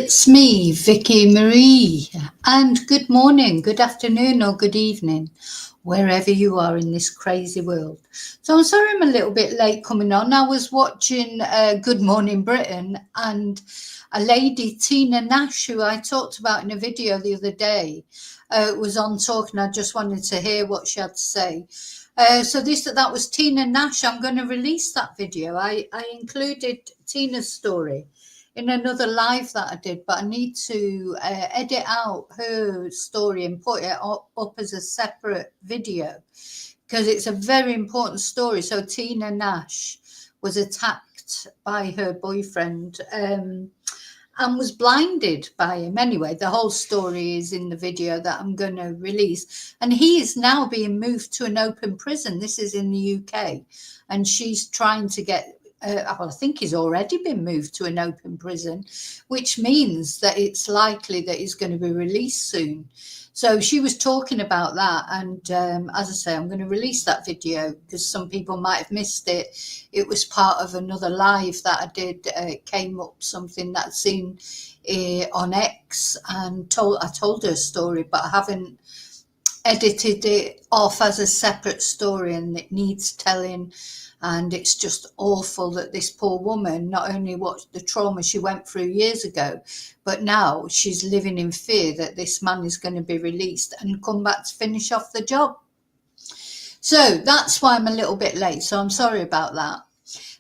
It's me, Vicky Marie, and good morning, good afternoon, or good evening, wherever you are in this crazy world. So I'm sorry I'm a little bit late coming on. I was watching Good Morning Britain, and a lady, Tina Nash, who I talked about in a video the other day, was on talking. I just wanted to hear what she had to say. That was Tina Nash. I'm going to release that video. I included Tina's story in another live that I did, but I need to edit out her story and put it up as a separate video because it's a very important story. So Tina Nash was attacked by her boyfriend and was blinded by him. Anyway, the whole story is in the video that I'm going to release. And he is now being moved to an open prison. This is in the UK. And she's trying to get I think he's already been moved to an open prison, which means that it's likely that he's going to be released soon. So she was talking about that. And as I say, I'm going to release that video because some people might have missed it. It was part of another live that I did. It came up something that I'd seen on X, and I told her story, but I haven't edited it off as a separate story, and it needs telling. And it's just awful that this poor woman, not only what the trauma she went through years ago, but now she's living in fear that this man is going to be released and come back to finish off the job. So that's why I'm a little bit late. So I'm sorry about that.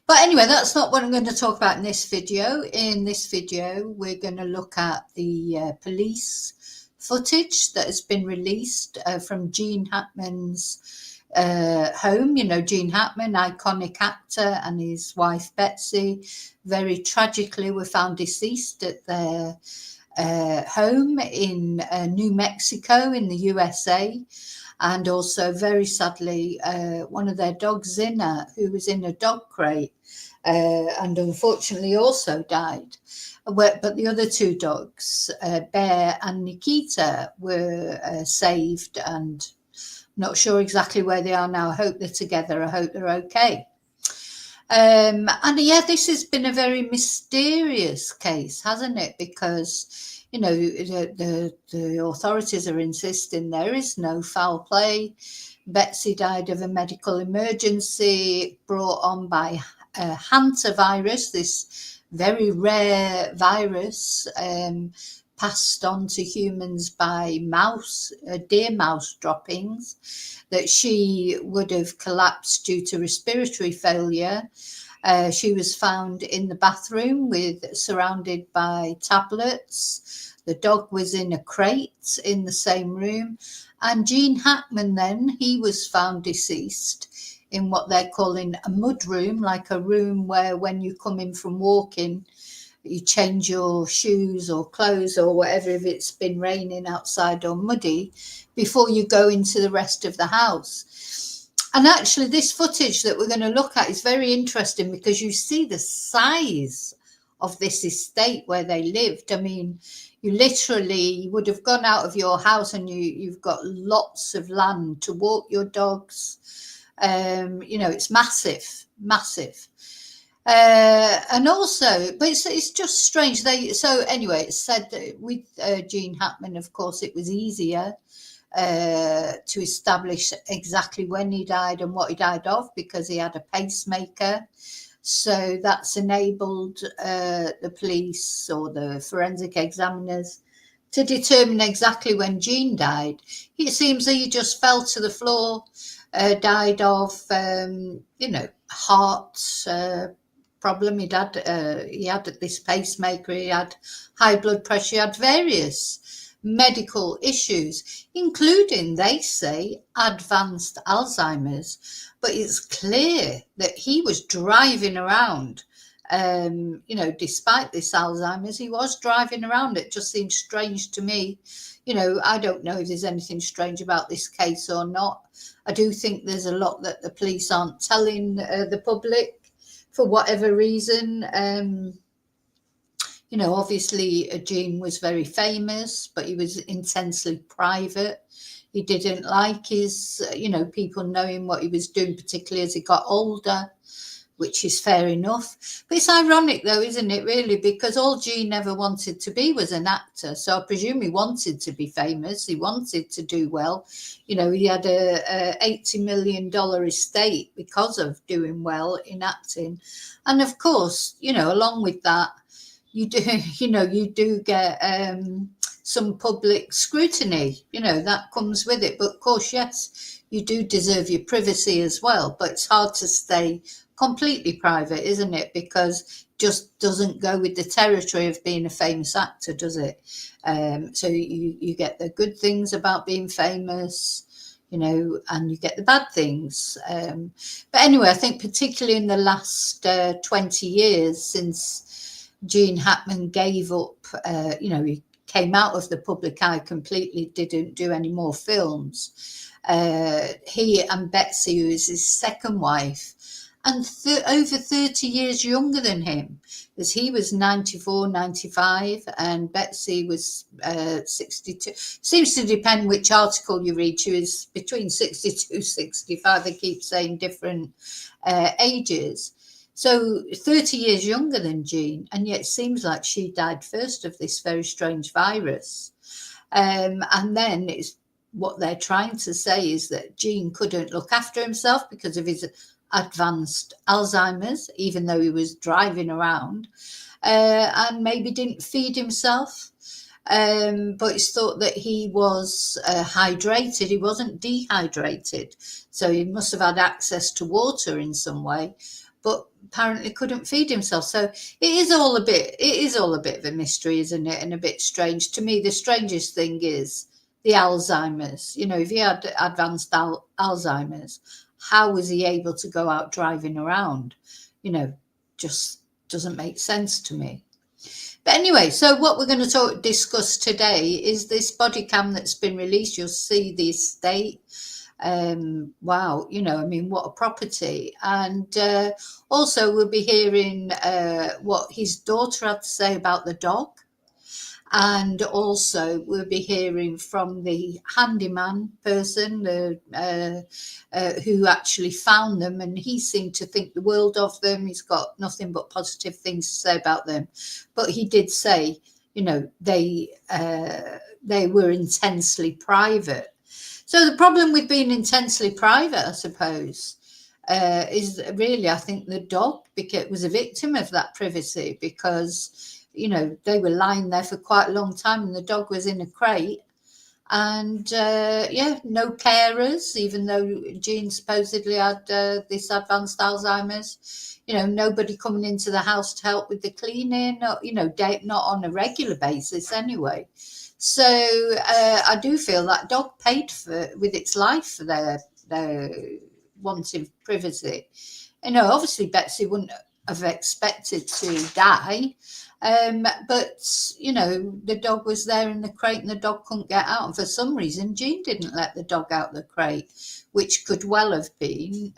But anyway, that's not what I'm going to talk about in this video. In this video, we're going to look at the police footage that has been released from Gene Hackman's home. You know, Gene Hackman, iconic actor, and his wife Betsy, very tragically were found deceased at their home in New Mexico in the USA. And also, very sadly, one of their dogs, Zinna, who was in a dog crate, and unfortunately also died. But the other two dogs, Bear and Nikita, were saved, and not sure exactly where they are now. I hope they're together. I hope they're okay. And yeah, this has been a very mysterious case, hasn't it? Because, you know, the authorities are insisting there is no foul play. Betsy died of a medical emergency brought on by hantavirus, this very rare virus passed on to humans by deer mouse droppings, that she would have collapsed due to respiratory failure. She was found in the bathroom surrounded by tablets. The dog was in a crate in the same room. And Gene Hackman then, he was found deceased in what they're calling a mud room, like a room where when you come in from walking, you change your shoes or clothes or whatever if it's been raining outside or muddy before you go into the rest of the house. And actually this footage that we're going to look at is very interesting because you see the size of this estate where they lived. I mean, you literally would have gone out of your house and you've got lots of land to walk your dogs. You know, it's massive. And also, but it's just strange. So anyway, it's said that with Gene Hackman, of course, it was easier to establish exactly when he died and what he died of because he had a pacemaker. So that's enabled the police or the forensic examiners to determine exactly when Gene died. It seems that he just fell to the floor, died of, heart problem. He had this pacemaker, he had high blood pressure, he had various medical issues, including, they say, advanced Alzheimer's. But it's clear that he was driving around, despite this Alzheimer's, he was driving around. It just seems strange to me. You know, I don't know if there's anything strange about this case or not. I do think there's a lot that the police aren't telling the public for whatever reason. Obviously Gene was very famous, but he was intensely private. He didn't like his, people knowing what he was doing, particularly as he got older, which is fair enough. But it's ironic, though, isn't it, really? Because all Gene ever wanted to be was an actor. So I presume he wanted to be famous. He wanted to do well. You know, he had a $80 million estate because of doing well in acting. And of course, you know, along with that, you do, you do get some public scrutiny, that comes with it. But of course, yes, you do deserve your privacy as well. But it's hard to stay completely private, isn't it? Because just doesn't go with the territory of being a famous actor, does it? So you get the good things about being famous, and you get the bad things. But anyway, I think particularly in the last 20 years since Gene Hackman gave up, he came out of the public eye completely, didn't do any more films. He and Betsy, who is his second wife, and over 30 years younger than him, because he was 94, 95, and Betsy was 62. Seems to depend which article you read. She was between 62, 65. They keep saying different ages. So 30 years younger than Gene, and yet it seems like she died first of this very strange virus. And then it's what they're trying to say is that Gene couldn't look after himself because of his advanced Alzheimer's, even though he was driving around, and maybe didn't feed himself. But it's thought that he was hydrated. He wasn't dehydrated, so he must have had access to water in some way, but apparently couldn't feed himself. So it is all a bit of a mystery, isn't it? And a bit strange. To me, the strangest thing is the Alzheimer's. If he had advanced Alzheimer's, how was he able to go out driving around? Just doesn't make sense to me. But anyway, so what we're going to discuss today is this body cam that's been released. You'll see the estate. Wow, what a property. And also we'll be hearing what his daughter had to say about the dog. And also we'll be hearing from the handyman person who actually found them, and he seemed to think the world of them. He's got nothing but positive things to say about them. But he did say, they were intensely private. So the problem with being intensely private, I suppose, is really, I think the dog was a victim of that privacy, because they were lying there for quite a long time and the dog was in a crate. And no carers, even though Gene supposedly had this advanced Alzheimer's. Nobody coming into the house to help with the cleaning, or, not on a regular basis anyway. So I do feel that dog paid with its life for their wanting privacy. Obviously Betsy wouldn't have expected to die. But the dog was there in the crate and the dog couldn't get out. And for some reason, Gene didn't let the dog out the crate, which could well have been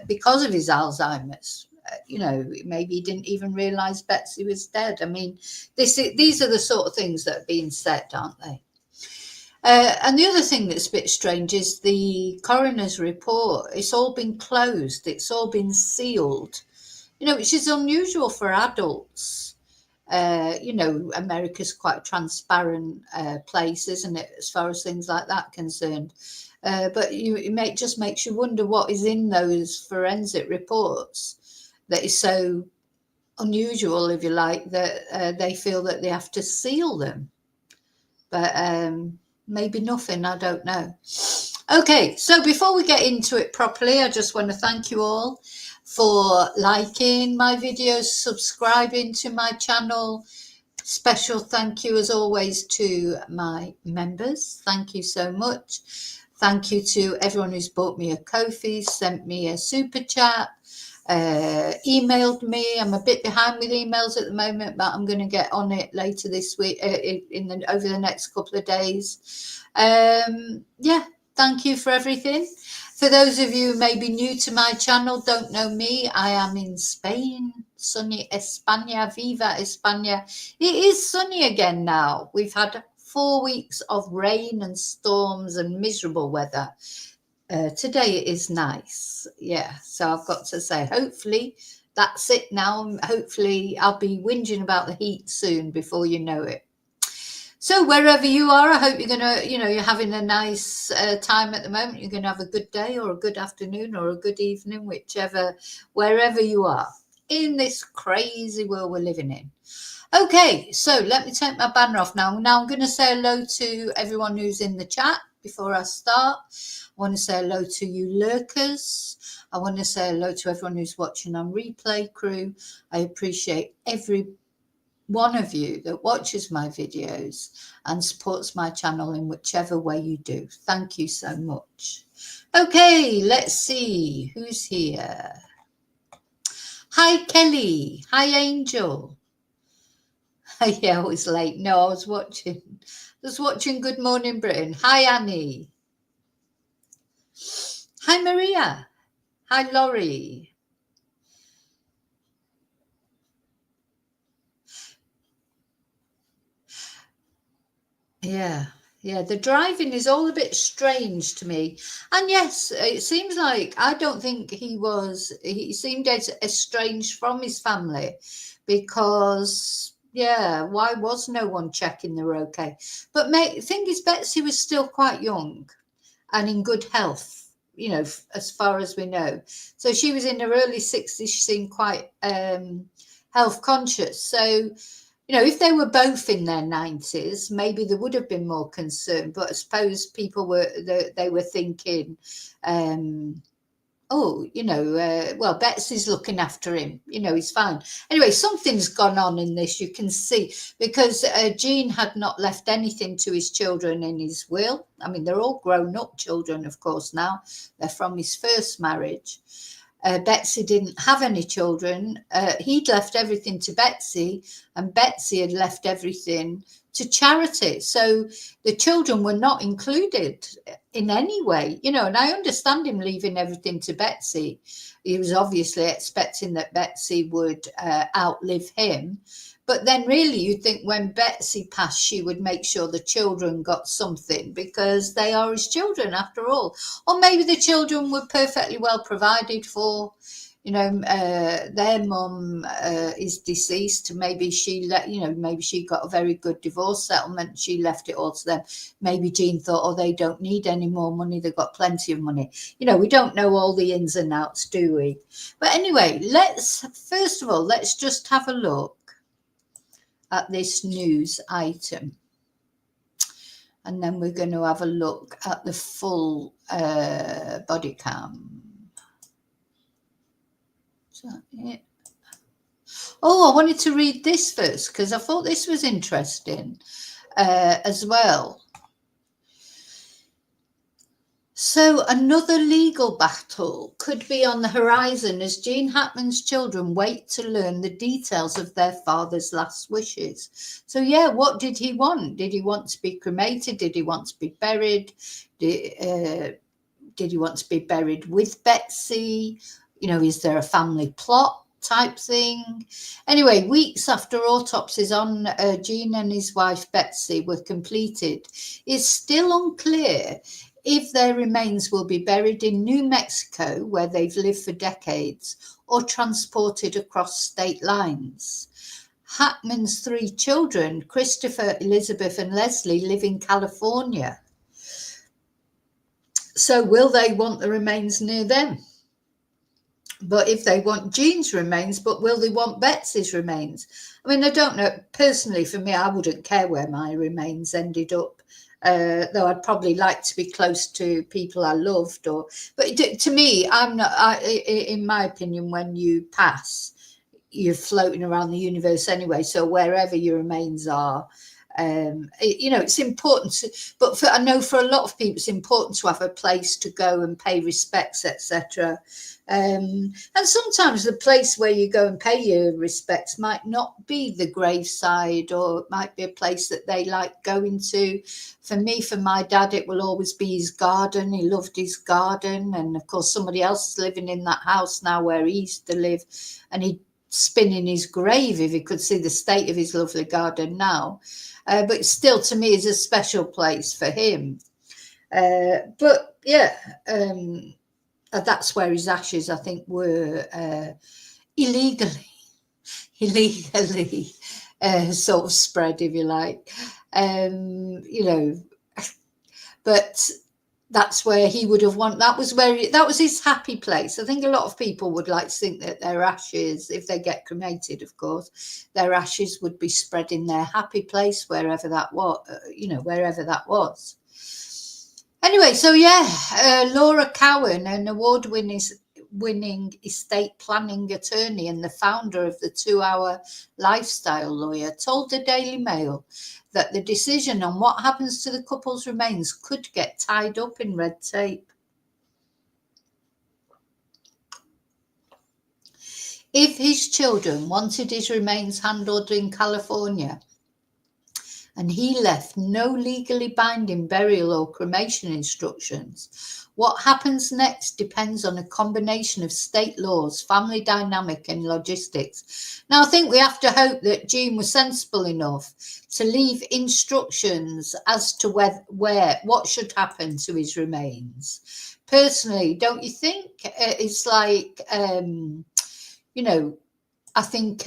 because of his Alzheimer's. Maybe he didn't even realise Betsy was dead. I mean, these are the sort of things that are being said, aren't they? And the other thing that's a bit strange is the coroner's report. It's all been closed. It's all been sealed, which is unusual for adults. America's quite a transparent place, isn't it, as far as things like that are concerned? But it just makes you wonder what is in those forensic reports that is so unusual, if you like, that they feel that they have to seal them. But maybe nothing, I don't know. Okay, so before we get into it properly, I just want to thank you all for liking my videos, subscribing to my channel. Special thank you as always to my members. Thank you so much. Thank you to everyone who's bought me a Ko-fi, sent me a super chat, emailed me. I'm a bit behind with emails at the moment, but I'm going to get on it later this week, over the next couple of days. Thank you for everything. For those of you who may be new to my channel, don't know me, I am in Spain, sunny España, viva España. It is sunny again now. We've had 4 weeks of rain and storms and miserable weather. Today it is nice. Yeah, so I've got to say, hopefully that's it now. Hopefully I'll be whinging about the heat soon before you know it. So wherever you are, I hope you're going to, you're having a nice time at the moment. You're going to have a good day or a good afternoon or a good evening, wherever you are in this crazy world we're living in. Okay, so let me take my banner off now. Now I'm going to say hello to everyone who's in the chat before I start. I want to say hello to you lurkers. I want to say hello to everyone who's watching on replay crew. I appreciate every one of you that watches my videos and supports my channel in whichever way you do. Thank you so much. Okay, let's see who's here. Hi, Kelly. Hi, Angel. Yeah, I was late. No, I was watching Good Morning Britain. Hi, Annie. Hi, Maria. Hi, Laurie. Yeah, the driving is all a bit strange to me. And yes, it seems like I don't think he seemed estranged from his family because, yeah, why was no one checking they were okay? But thing is, Betsy was still quite young and in good health, as far as we know. So she was in her early 60s. She seemed quite health conscious. So, if they were both in their 90s, maybe there would have been more concern. But I suppose people they were thinking, well, Betsy's looking after him. He's fine. Anyway, something's gone on in this, you can see, because Jean had not left anything to his children in his will. I mean, they're all grown up children, of course, now. They're from his first marriage. Betsy didn't have any children. He'd left everything to Betsy, and Betsy had left everything to charity. So the children were not included in any way, and I understand him leaving everything to Betsy. He was obviously expecting that Betsy would outlive him. But then really you'd think when Betsy passed, she would make sure the children got something because they are his children after all. Or maybe the children were perfectly well provided for. Their mum is deceased. Maybe maybe she got a very good divorce settlement. She left it all to them. Maybe Jean thought, oh, they don't need any more money. They've got plenty of money. We don't know all the ins and outs, do we? But anyway, first of all, let's just have a look at this news item. And then we're going to have a look at the full body cam. Is that it? Oh, I wanted to read this first because I thought this was interesting as well. So another legal battle could be on the horizon as Gene Hackman's children wait to learn the details of their father's last wishes. So yeah, what did he want? Did he want to be cremated? Did he want to be buried? Did he want to be buried with Betsy? Is there a family plot type thing? Anyway, weeks after autopsies on Gene and his wife Betsy were completed, it's still unclear if their remains will be buried in New Mexico, where they've lived for decades, or transported across state lines. Hackman's 3 children, Christopher, Elizabeth, and Leslie, live in California. So will they want the remains near them? But if they want Jean's remains, but will they want Betsy's remains? I mean, I don't know. Personally, for me, I wouldn't care where my remains ended up. Though I'd probably like to be close to people I loved, but to me, I'm not. In my opinion, when you pass, you're floating around the universe anyway. So wherever your remains are, it's important. But I know for a lot of people, it's important to have a place to go and pay respects, etc. And sometimes the place where you go and pay your respects might not be the graveside, or it might be a place that they like going to. For me, for my dad, it will always be his garden. He loved his garden. And of course, somebody else is living in that house now where he used to live. And he'd spin in his grave if he could see the state of his lovely garden now. But still, to me, is a special place for him. But yeah, that's where his ashes, I think, were illegally sort of spread, if you like. But that's where he would have wanted. That was his happy place. I think a lot of people would like to think that their ashes, if they get cremated, of course, their ashes would be spread in their happy place, wherever that was. Anyway, so Laura Cowan, an award-winning estate planning attorney and the founder of the 2-Hour Lifestyle Lawyer, told the Daily Mail that the decision on what happens to the couple's remains could get tied up in red tape. If his children wanted his remains handled in California, and he left no legally binding burial or cremation instructions, what happens next depends on a combination of state laws, family dynamic, and logistics. Now, I think we have to hope that Gene was sensible enough to leave instructions as to what should happen to his remains. Personally, don't you think? It's like, I think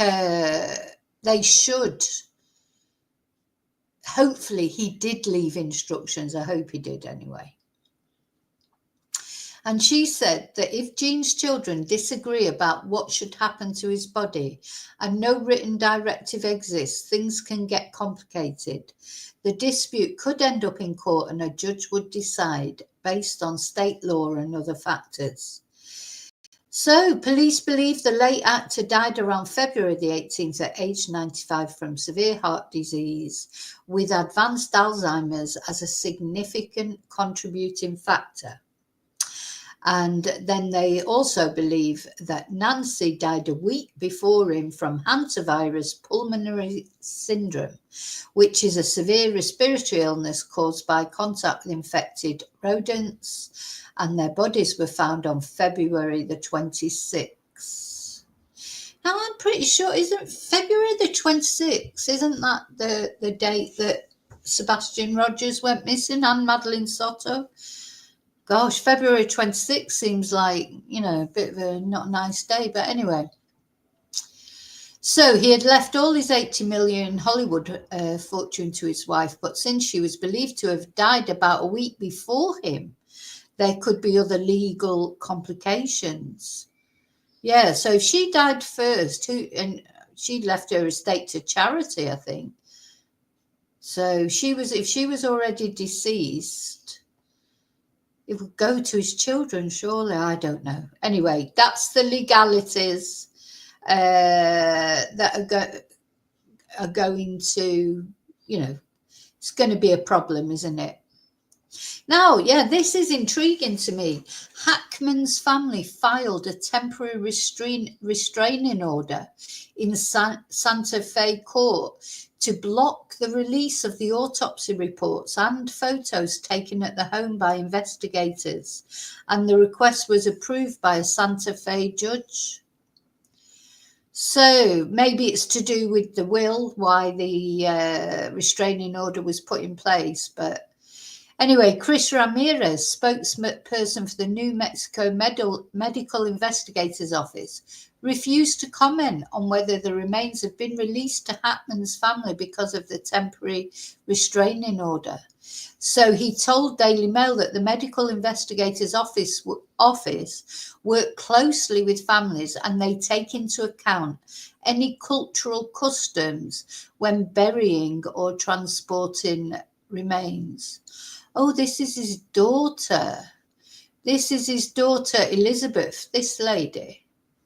they should. Hopefully he did leave instructions. I hope he did anyway. And she said that if Gene's children disagree about what should happen to his body and no written directive exists, things can get complicated. The dispute could end up in court and a judge would decide based on state law and other factors. So, police believe the late actor died around February the 18th at age 95 from severe heart disease with advanced Alzheimer's as a significant contributing factor. And then they also believe that Nancy died a week before him from hantavirus pulmonary syndrome, which is a severe respiratory illness caused by contact with infected rodents. And their bodies were found on February the 26th. Now, I'm pretty sure, isn't February the 26th, isn't that the date that Sebastian Rogers went missing and Madeline Soto? Gosh, February 26th seems like, a bit of a not nice day. But anyway, so he had left all his 80 million Hollywood fortune to his wife, but since she was believed to have died about a week before him, there could be other legal complications. Yeah, so if she died first, and she'd left her estate to charity, I think. So if she was already deceased, it would go to his children, surely. I don't know. Anyway, that's the legalities that are going to, it's going to be a problem, isn't it? Now, this is intriguing to me. Hackman's family filed a temporary restraining order in Santa Fe court to block the release of the autopsy reports and photos taken at the home by investigators, and the request was approved by a Santa Fe judge. So maybe it's to do with the will, why the restraining order was put in place, but anyway, Chris Ramirez, spokesperson for the New Mexico Medical Investigators Office, refused to comment on whether the remains have been released to Hackman's family because of the temporary restraining order. So he told Daily Mail that the Medical Investigators Office work closely with families and they take into account any cultural customs when burying or transporting remains. Oh, this is his daughter. This is his daughter, Elizabeth, this lady.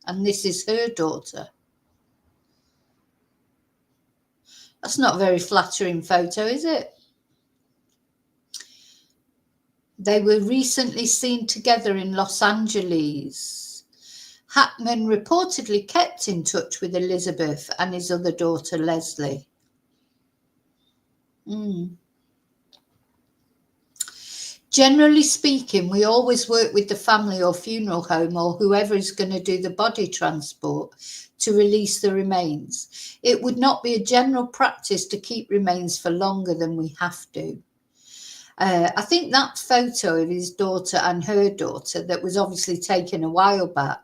And this is her daughter. That's not a very flattering photo, is it? They were recently seen together in Los Angeles. Hackman reportedly kept in touch with Elizabeth and his other daughter, Leslie. Generally speaking, we always work with the family or funeral home or whoever is going to do the body transport to release the remains. It would not be a general practice to keep remains for longer than we have to. I think that photo of his daughter and her daughter that was obviously taken a while back,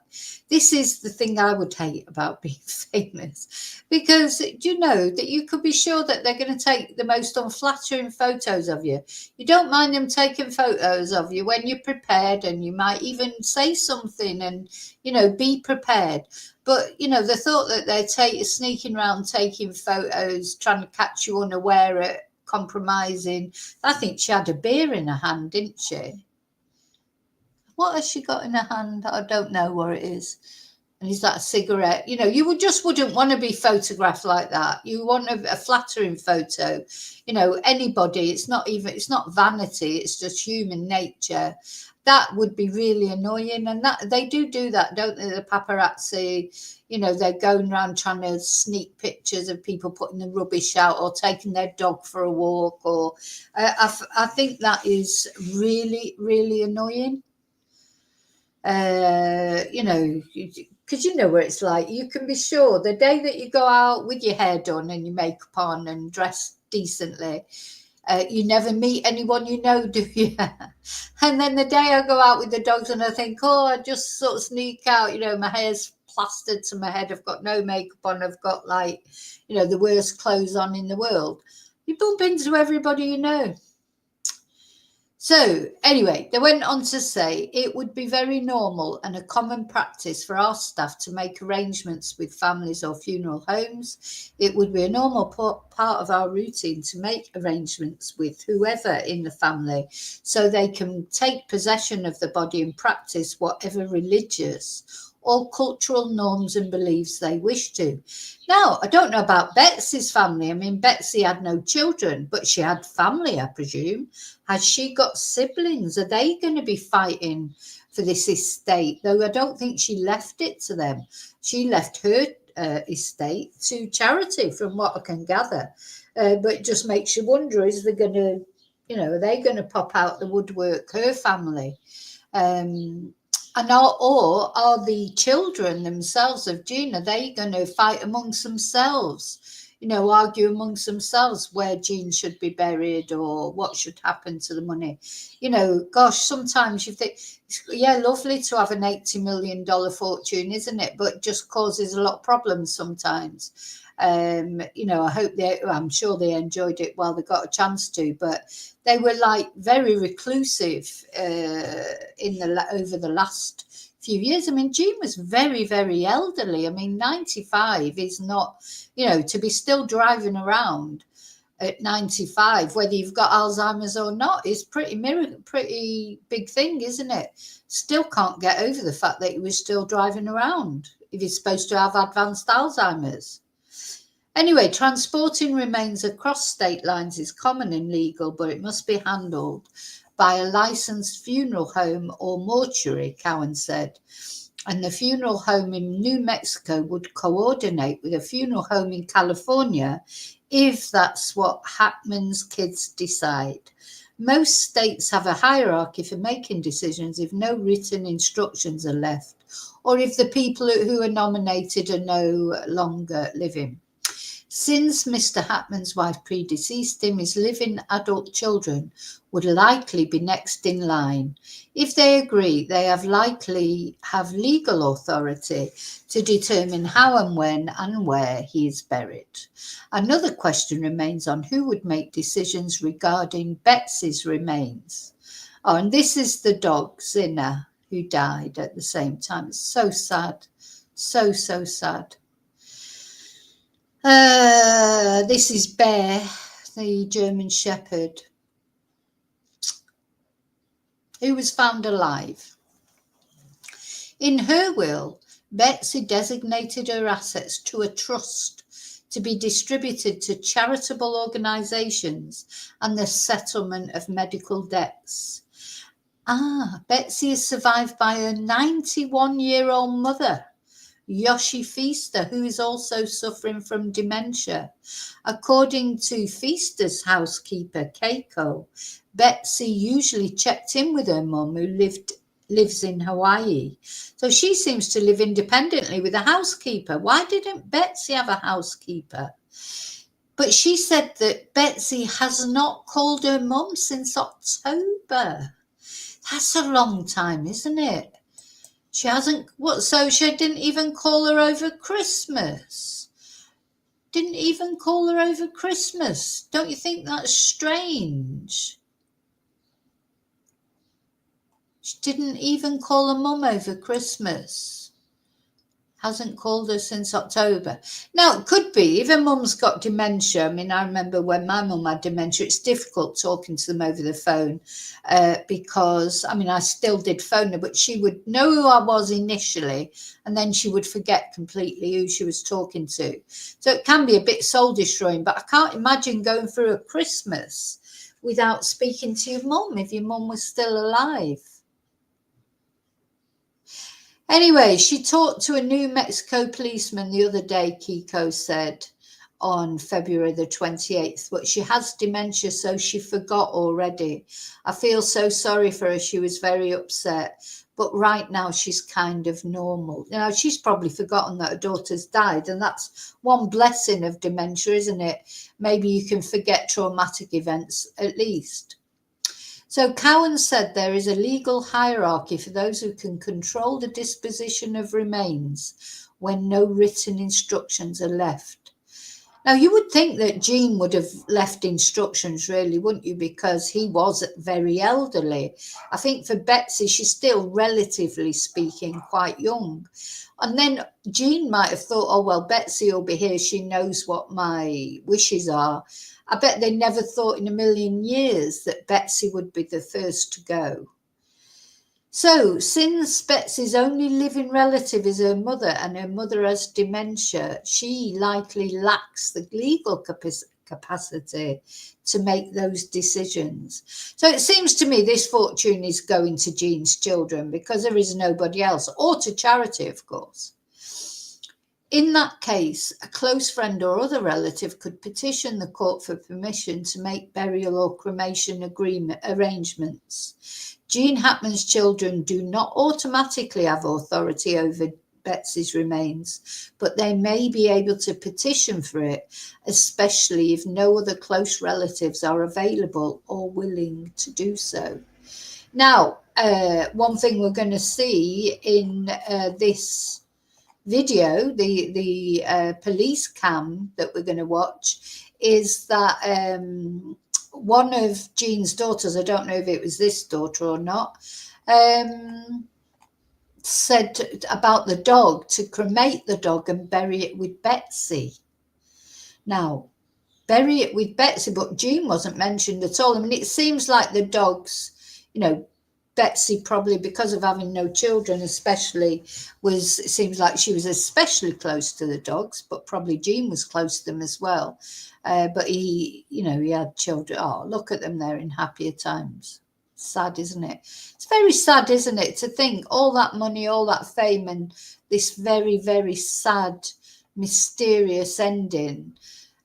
this is the thing I would hate about being famous, because you know that you could be sure that they're going to take the most unflattering photos of you. You don't mind them taking photos of you when you're prepared, and you might even say something and, you know, be prepared. But, you know, the thought that they're sneaking around taking photos, trying to catch you unaware at compromising. I think she had a beer in her hand, didn't she? What has she got in her hand? I don't know what it is. And is that a cigarette? You know, you wouldn't want to be photographed like that. You want a flattering photo. You know, anybody. It's not vanity. It's just human nature. That would be really annoying. And that they do that, don't they? The paparazzi. You know, they're going around trying to sneak pictures of people putting the rubbish out or taking their dog for a walk. Or I think that is really, really annoying. You know, because you know what it's like. You can be sure the day that you go out with your hair done and your makeup on and dressed decently, you never meet anyone you know, do you? And then the day I go out with the dogs and I think, oh, I just sort of sneak out, you know, my hair's plastered to my head, I've got no makeup on, I've got, like, you know, the worst clothes on in the world. You bump into everybody you know. So anyway, they went on to say it would be very normal and a common practice for our staff to make arrangements with families or funeral homes. It would be a normal part of our routine to make arrangements with whoever in the family so they can take possession of the body and practice whatever religious or cultural norms and beliefs they wish to. Now, I don't know about Betsy's family. I mean, Betsy had no children, but she had family, I presume. Has she got siblings? Are they going to be fighting for this estate? Though I don't think she left it to them. She left her estate to charity, from what I can gather. But it just makes you wonder, is they going to, you know, are they going to pop out the woodwork, her family? Or are the children themselves of Jean, are they going to fight amongst themselves? You know, argue amongst themselves where Jean should be buried or what should happen to the money. You know, gosh, sometimes you think, yeah, lovely to have an $80 million fortune, isn't it? But it just causes a lot of problems sometimes. You know, I'm sure they enjoyed it while they got a chance to, but they were like very reclusive over the last few years. I mean, Jean was very, very elderly. I mean, 95 is not, you know, to be still driving around at 95, whether you've got Alzheimer's or not, is pretty big thing, isn't it? Still can't get over the fact that he was still driving around if he's supposed to have advanced Alzheimer's. Anyway, transporting remains across state lines is common and legal, but it must be handled by a licensed funeral home or mortuary, Cowan said. And the funeral home in New Mexico would coordinate with a funeral home in California if that's what Hackman's kids decide. Most states have a hierarchy for making decisions if no written instructions are left, or if the people who are nominated are no longer living. Since Mr. Hackman's wife predeceased him, his living adult children would likely be next in line. If they agree, they likely have legal authority to determine how and when and where he is buried. Another question remains on who would make decisions regarding Betsy's remains. Oh, and this is the dog, Zinna, who died at the same time. It's so sad. So sad. This is Bear, the German Shepherd, who was found alive. In her will, Betsy designated her assets to a trust to be distributed to charitable organisations and the settlement of medical debts. Betsy is survived by her 91-year-old mother, Yoshi Feaster, who is also suffering from dementia. According to Feaster's housekeeper, Keiko, Betsy usually checked in with her mum, who lives in Hawaii. So she seems to live independently with a housekeeper. Why didn't Betsy have a housekeeper? But she said that Betsy has not called her mum since October. That's a long time, isn't it? She hasn't, what, so she didn't even call her over Christmas? Didn't even call her over Christmas. Don't you think that's strange? She didn't even call her mum over Christmas. Hasn't called her since October. Now, it could be, if her mum's got dementia. I mean, I remember when my mum had dementia, it's difficult talking to them over the phone because, I mean, I still did phone her, but she would know who I was initially, and then she would forget completely who she was talking to. So it can be a bit soul destroying, but I can't imagine going through a Christmas without speaking to your mum if your mum was still alive. Anyway, she talked to a New Mexico policeman the other day, Kiko said, on February the 28th, but she has dementia, so she forgot already. I feel so sorry for her. She was very upset, but right now she's kind of normal. You know, she's probably forgotten that her daughter's died, and that's one blessing of dementia, isn't it? Maybe you can forget traumatic events at least. So Cowan said there is a legal hierarchy for those who can control the disposition of remains when no written instructions are left. Now, you would think that Gene would have left instructions, really, wouldn't you? Because he was very elderly. I think for Betsy, she's still, relatively speaking, quite young. And then Gene might have thought, oh, well, Betsy will be here. She knows what my wishes are. I bet they never thought in a million years that Betsy would be the first to go. So, since Betsy's only living relative is her mother and her mother has dementia, she likely lacks the legal capacity to make those decisions. So it seems to me this fortune is going to Jean's children because there is nobody else, or to charity, of course. In that case, a close friend or other relative could petition the court for permission to make burial or cremation arrangements. Jean Hackman's children do not automatically have authority over Betsy's remains, but they may be able to petition for it, especially if no other close relatives are available or willing to do so. Now, one thing we're going to see in this video, the police cam that we're going to watch, is that one of Jean's daughters, I don't know if it was this daughter or not, said about the dog to cremate the dog and bury it with Betsy. Now, bury it with Betsy, but Jean wasn't mentioned at all. I mean, it seems like the dogs, you know, Betsy probably, because of having no children especially, it seems like she was especially close to the dogs, but probably Jean was close to them as well. But he had children. Oh, look at them, they're in happier times. Sad, isn't it? It's very sad, isn't it, to think all that money, all that fame, and this very, very sad, mysterious ending.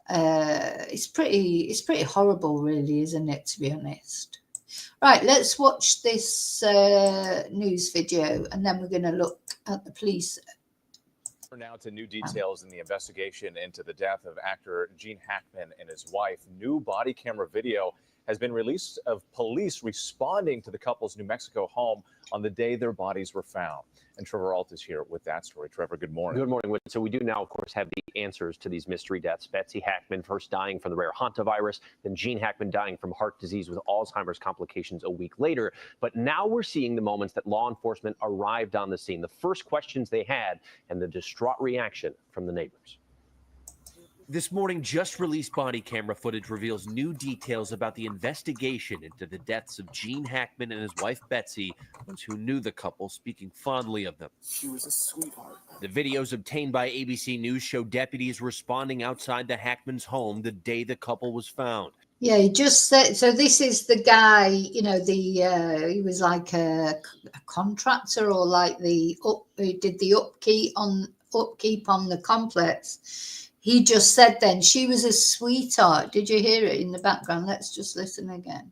It's pretty horrible, really, isn't it, to be honest? Right, let's watch this news video, and then we're going to look at the police. Now to new details in the investigation into the death of actor Gene Hackman and his wife. New body camera video has been released of police responding to the couple's New Mexico home on the day their bodies were found. And Trevor Alt is here with that story. Trevor, good morning. Good morning. So we do now, of course, have the answers to these mystery deaths. Betsy Hackman first dying from the rare hantavirus, then Gene Hackman dying from heart disease with Alzheimer's complications a week later. But now we're seeing the moments that law enforcement arrived on the scene, the first questions they had, and the distraught reaction from the neighbors. This morning, just released body camera footage reveals new details about the investigation into the deaths of Gene Hackman and his wife, Betsy, those who knew the couple speaking fondly of them. She was a sweetheart. The videos obtained by ABC News show deputies responding outside the Hackman's home the day the couple was found. Yeah, he just said, so this is the guy, you know, he was like a contractor, or like he did the upkeep on the complex. He just said then, she was a sweetheart. Did you hear it in the background? Let's just listen again.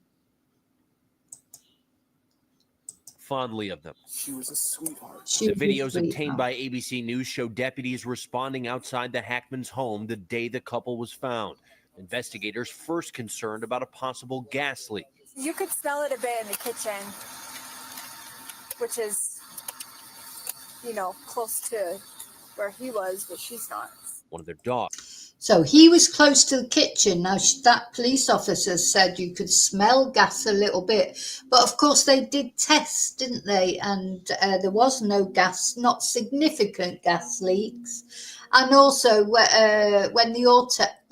Fondly of them. She was a sweetheart. The videos obtained by ABC News show deputies responding outside the Hackman's home the day the couple was found. Investigators first concerned about a possible gas leak. You could smell it a bit in the kitchen, which is, close to where he was, but she's not. One of their dogs. So he was close to the kitchen. Now, that police officer said you could smell gas a little bit. But of course, they did tests, didn't they? And there was no gas, not significant gas leaks. And also, when the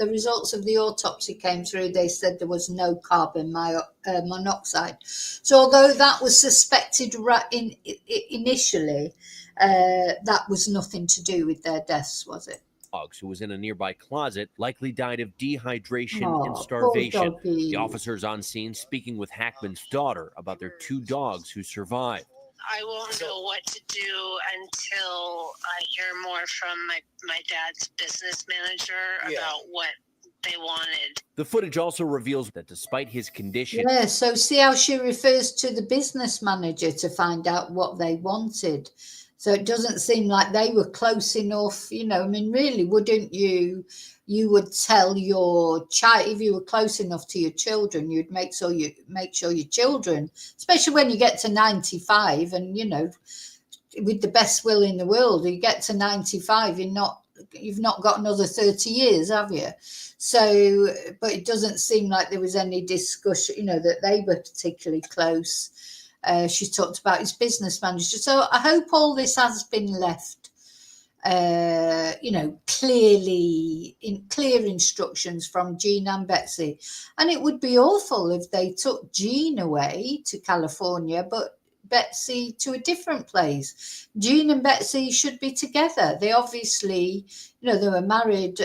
results of the autopsy came through, they said there was no carbon monoxide. So although that was suspected initially, that was nothing to do with their deaths, was it? Who was in a nearby closet likely died of dehydration and Poor starvation. doggy. The officers on scene speaking with Hackman's daughter about their 2 dogs who survived. I won't know what to do until I hear more from my dad's business manager about what they wanted. The footage also reveals that despite his condition, Yeah, so see how she refers to the business manager to find out what they wanted. So it doesn't seem like they were close enough, really, wouldn't you? You would tell your child, if you were close enough to your children, you'd make sure your children, especially when you get to 95 and, with the best will in the world, you get to 95, you've not got another 30 years, have you? So, but it doesn't seem like there was any discussion, that they were particularly close. She talked about his business manager. So I hope all this has been left, clearly in clear instructions from Jean and Betsy. And it would be awful if they took Jean away to California, but Betsy to a different place. Jean and Betsy should be together. They obviously, they were married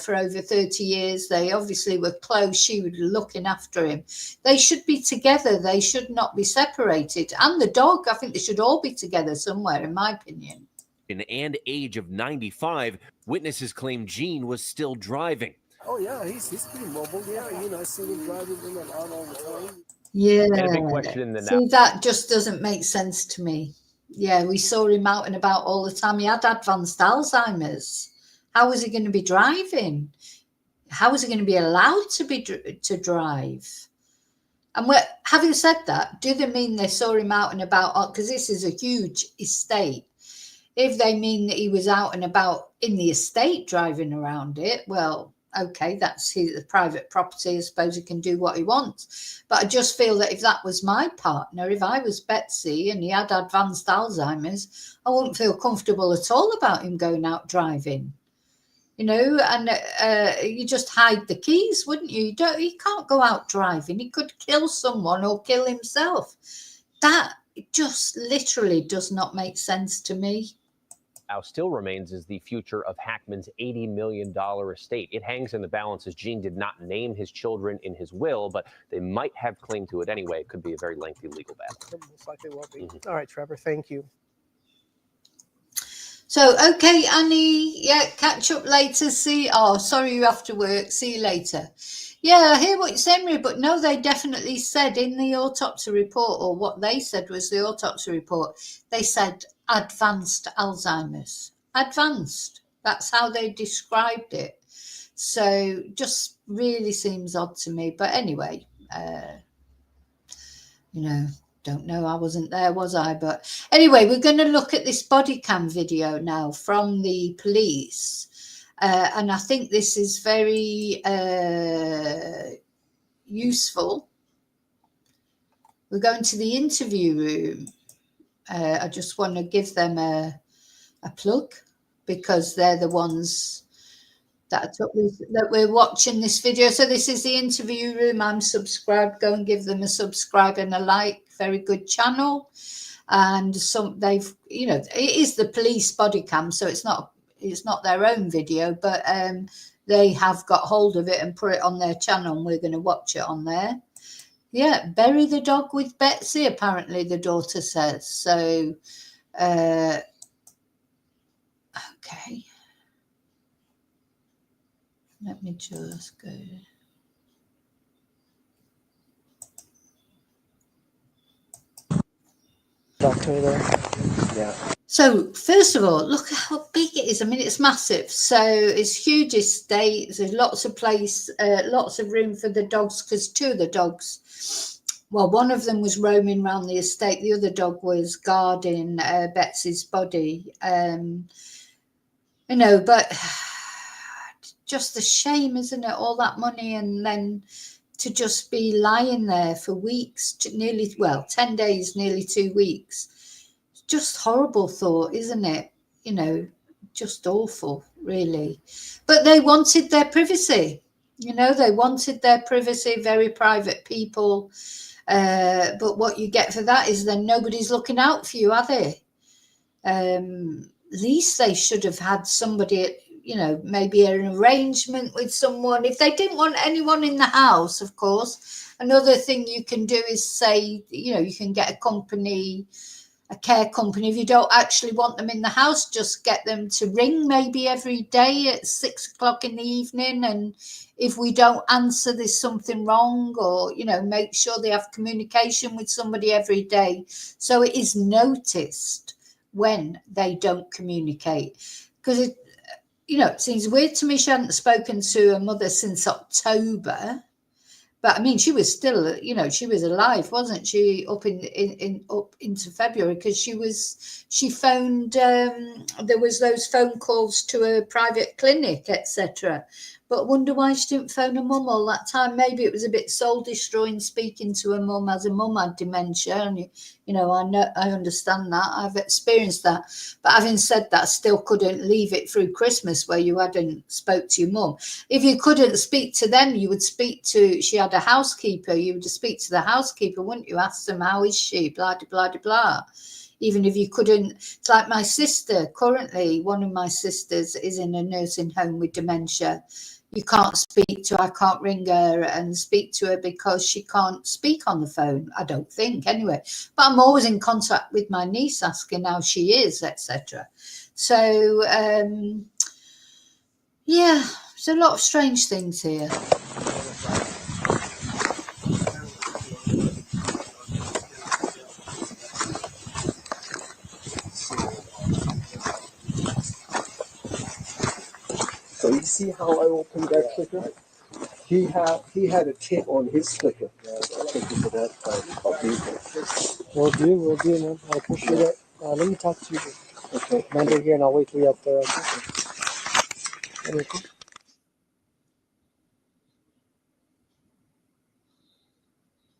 for over 30 years. They obviously were close. She was looking after him. They should be together. They should not be separated. And the dog, I think they should all be together somewhere, in my opinion. And age of 95, witnesses claim Jean was still driving. Oh, yeah, he's pretty mobile. Yeah, I see him driving in and out all the time. Yeah, And a big question in the see, that just doesn't make sense to me. Yeah, we saw him out and about all the time. He had advanced Alzheimer's. How was he going to be driving? How was he going to be allowed to drive? And having said that, do they mean they saw him out and about? Because this is a huge estate. If they mean that he was out and about in the estate driving around it, well, okay, that's his private property. I suppose he can do what he wants. But I just feel that if that was my partner, if I was Betsy and he had advanced Alzheimer's, I wouldn't feel comfortable at all about him going out driving. And you just hide the keys, wouldn't you? He can't go out driving. He could kill someone or kill himself. That just literally does not make sense to me. Now still remains is the future of Hackman's $80 million estate. It hangs in the balance as Jean did not name his children in his will, but they might have claim to it anyway. It could be a very lengthy legal battle. Most likely will be. All right, Trevor, thank you. So, okay, Annie, catch up later. Sorry you have to work. See you later. Yeah, I hear what you're saying, Maria, but no, they definitely said in the autopsy report, or what they said was the autopsy report, they said advanced Alzheimer's. Advanced. That's how they described it. So just really seems odd to me. But anyway, don't know. I wasn't there, was I? But anyway, we're going to look at this body cam video now from the police. And I think this is very useful. We're going to the interview room. I just want to give them a plug because they're the ones that we're watching this video. So this is the interview room. I'm subscribed. Go and give them a subscribe and a like. Very good channel. And it is the police body cam, so it's not their own video, but they have got hold of it and put it on their channel, and we're going to watch it on there. Yeah, bury the dog with Betsy, apparently the daughter says. So, okay. Let me just go. Talk to me there. Yeah. So first of all, look how big it is. I mean, it's massive. So it's huge estate. There's lots of place, lots of room for the dogs, because two of the dogs, well, one of them was roaming around the estate. The other dog was guarding Betsy's body. You know, but just a shame, isn't it? All that money, and then to just be lying there for weeks, nearly, well, 10 days, nearly 2 weeks. Just horrible thought, isn't it? You know, just awful, really. But they wanted their privacy. You know, they wanted their privacy, very private people. But what you get for that is then nobody's looking out for you, are they? At least they should have had somebody, you know, maybe an arrangement with someone. If they didn't want anyone in the house, of course, another thing you can do is say, you know, you can get a company, a care company. If you don't actually want them in the house, just get them to ring maybe every day at 6 o'clock in the evening. And if we don't answer, there's something wrong, or, you know, make sure they have communication with somebody every day. So it is noticed when they don't communicate. Because it, you know, it seems weird to me she hadn't spoken to her mother since October. But I mean, she was still, you know, she was alive, wasn't she? Up up into February, because she phoned. There was those phone calls to a private clinic, etc. But I wonder why she didn't phone her mum all that time. Maybe it was a bit soul destroying speaking to her mum, as her mum had dementia, and you know, I understand that. I've experienced that. But having said that, I still couldn't leave it through Christmas where you hadn't spoke to your mum. If you couldn't speak to them, you would speak to. She had a housekeeper. You would speak to the housekeeper, wouldn't you? Ask them, how is she? Blah blah blah blah. Even if you couldn't, it's like my sister. Currently, one of my sisters is in a nursing home with dementia. You can't speak to her, I can't ring her and speak to her because she can't speak on the phone, I don't think, anyway. But I'm always in contact with my niece, asking how she is, etc. So, yeah, there's a lot of strange things here. So you see how I opened that clicker? He had a tip on his clicker. Thank you for that. Will do, man. I appreciate it. Let me talk to you. Okay. Monday here, and I'll wait for you up there. Okay.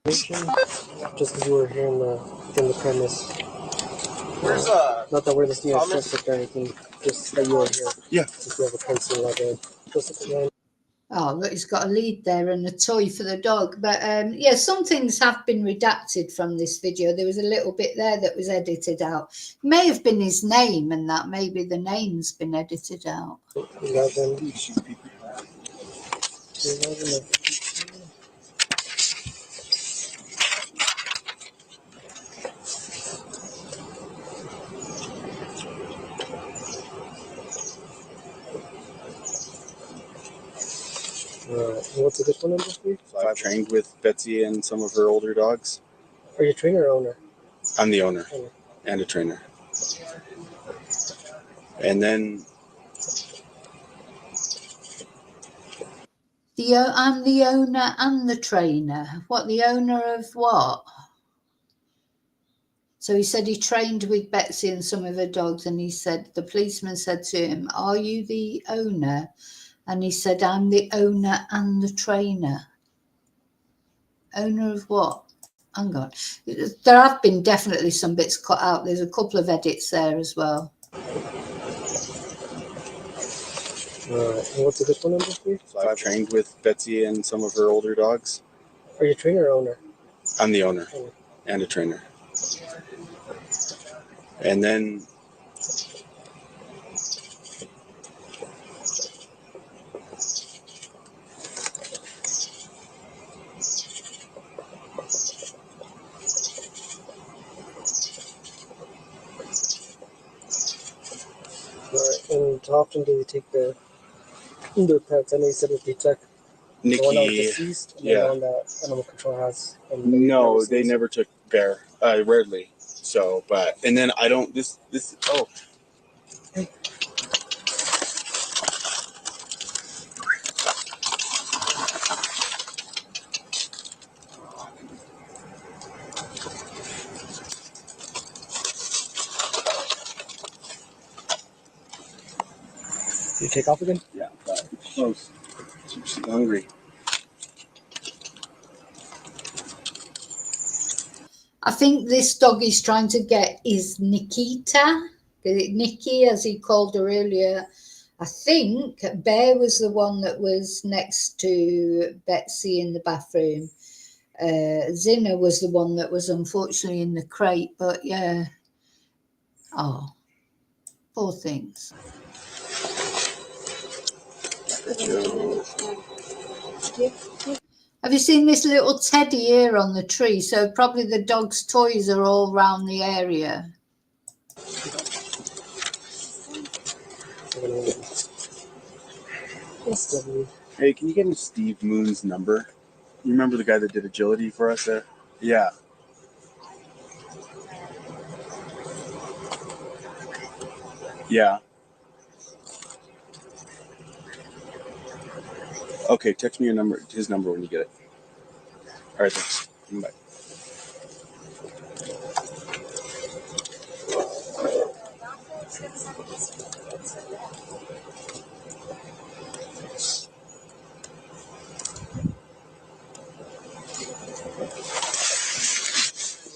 Just because you were here in the premise. Where's not that we're listening to traffic or anything, just that you were here. Yeah. Since we have a pencil like a Oh, look, he's got a lead there and a toy for the dog. But yeah, some things have been redacted from this video. There was a little bit there that was edited out. It may have been his name, and that maybe the name's been edited out. 11. What's a good phone number for you? I've trained with Betsy and some of her older dogs. Are you a trainer or owner? I'm the owner and a trainer. And then I'm the owner and the trainer. What, the owner of what? So he said he trained with Betsy and some of her dogs, and he said, the policeman said to him, are you the owner? And he said, I'm the owner and the trainer. Owner of what? Hang on. There have been definitely some bits cut out. There's a couple of edits there as well. What's a good phone number for you? I've trained with Betsy and some of her older dogs. Are you a trainer or owner? I'm the owner and a trainer. And then and how often do you take the pets? I know you said if you took Nikki, the one that was deceased and the one that animal control has. No, they never took Bear. Rarely. So, but and then I don't this oh. You take off again? Yeah, but it's close. She's hungry. I think this dog is trying to get is Nikita, Nikki, as he called her earlier. I think Bear was the one that was next to Betsy in the bathroom. Zinna was the one that was unfortunately in the crate, but yeah. Oh, poor things. Have you seen this little teddy here on the tree? So probably the dog's toys are all around the area. Hey, can you get me Steve Moon's number? You remember the guy that did agility for us there? Yeah. Yeah. Okay, text me your number, his number when you get it. All right, thanks. Bye.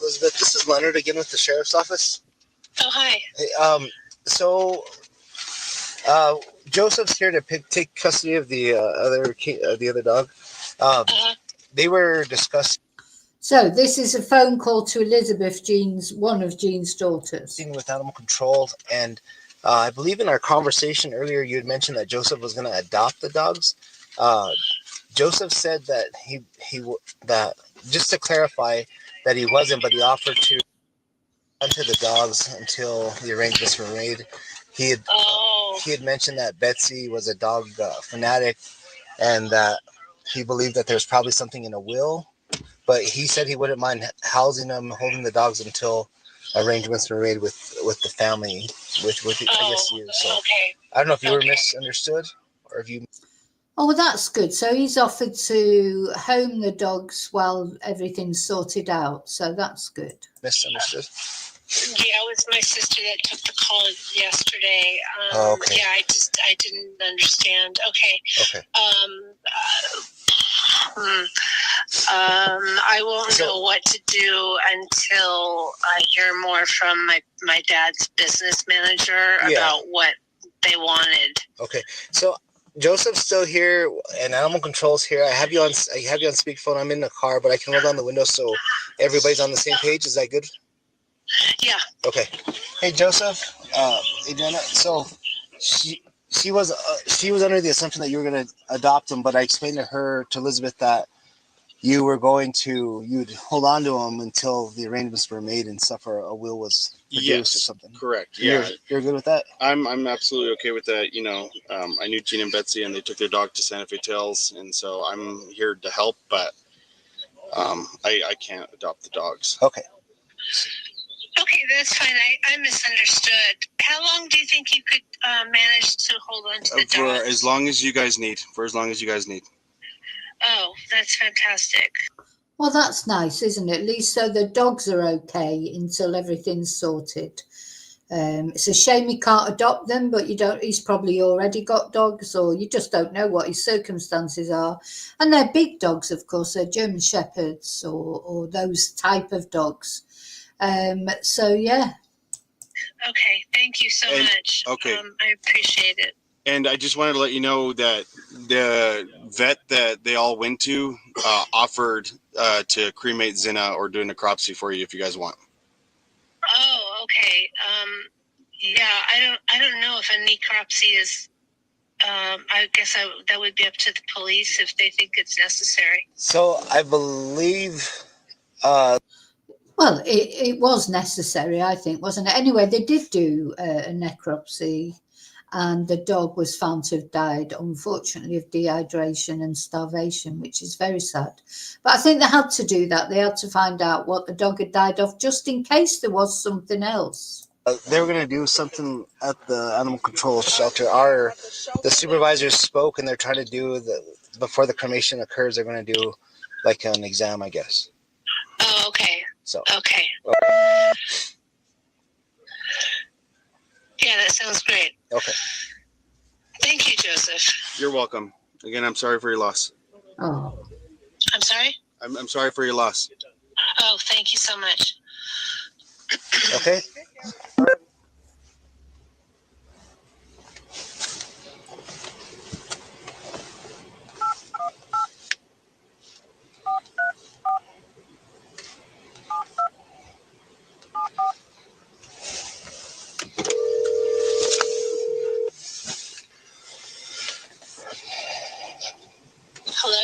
Elizabeth, this is Leonard again with the sheriff's office. Oh, hi. Hey, so Joseph's here to take custody of the other dog. They were discussing. So this is a phone call to Elizabeth, one of Jean's daughters. With animal control, and I believe in our conversation earlier, you had mentioned that Joseph was going to adopt the dogs. Joseph said that that just to clarify that he wasn't, but he offered to to the dogs until the arrangements were made. He had mentioned that Betsy was a dog fanatic, and that he believed that there's probably something in a will, but he said he wouldn't mind housing them, holding the dogs until arrangements were made with the family, which I guess you. So I don't know if you were misunderstood or if you. Oh, well, that's good. So he's offered to home the dogs while everything's sorted out. So that's good. Misunderstood. Yeah, it was my sister that took the call yesterday. Okay. Yeah, I didn't understand. Okay. I won't know what to do until I hear more from my dad's business manager about what they wanted. Okay. So Joseph's still here and animal control's here. I have you on speakerphone. I'm in the car, but I can roll down the window so everybody's on the same page. Is that good? Yeah. Okay. Hey Joseph, Adriana. So she was under the assumption that you were going to adopt him, but I explained to Elizabeth that you'd hold on to him until the arrangements were made and stuff, or a will was produced or something. Correct. Yeah. You're good with that? I'm absolutely okay with that. You know, I knew Gene and Betsy, and they took their dog to Santa Fe Trails, and so I'm here to help, but I can't adopt the dogs. Okay. Okay, that's fine. I misunderstood. How long do you think you could manage to hold on to the dogs? For as long as you guys need. Oh, that's fantastic. Well, that's nice, isn't it? At least so the dogs are okay until everything's sorted. It's a shame he can't adopt them, but he's probably already got dogs, or you just don't know what his circumstances are. And they're big dogs, of course. They're German Shepherds or those type of dogs. So, yeah. Okay, thank you so much. Okay. I appreciate it. And I just wanted to let you know that the vet that they all went to offered to cremate Zinna or do a necropsy for you if you guys want. Oh, okay. Yeah, I don't know if a necropsy is. I guess that would be up to the police if they think it's necessary. So I believe. Well, it was necessary, I think, wasn't it? Anyway, they did do a necropsy. and the dog was found to have died, unfortunately, of dehydration and starvation, which is very sad. But I think they had to do that. They had to find out what the dog had died of, just in case there was something else. They were going to do something at the animal control shelter. The supervisors spoke, and they're trying to do before the cremation occurs, they're going to do like an exam, I guess. Oh, okay. So okay. Yeah, that sounds great. Okay. Thank you, Joseph. You're welcome. Again, I'm sorry for your loss. Oh. I'm sorry? I'm sorry for your loss. Oh, thank you so much. Okay. Hello?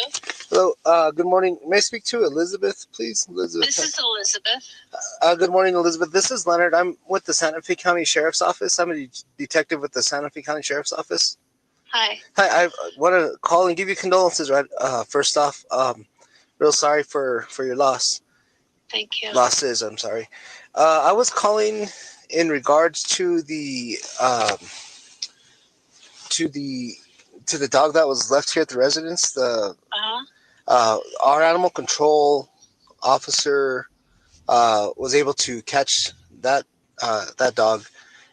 Hello. Good morning. May I speak to Elizabeth, please? Elizabeth. This is Elizabeth. Good morning, Elizabeth. This is Leonard. I'm with the Santa Fe County Sheriff's Office. I'm a detective with the Santa Fe County Sheriff's Office. Hi. Hi. I want to call and give you condolences. Right. First off, real sorry for your loss. Thank you. Losses. I'm sorry. I was calling in regards to the dog that was left here at the residence. Our animal control officer was able to catch that dog,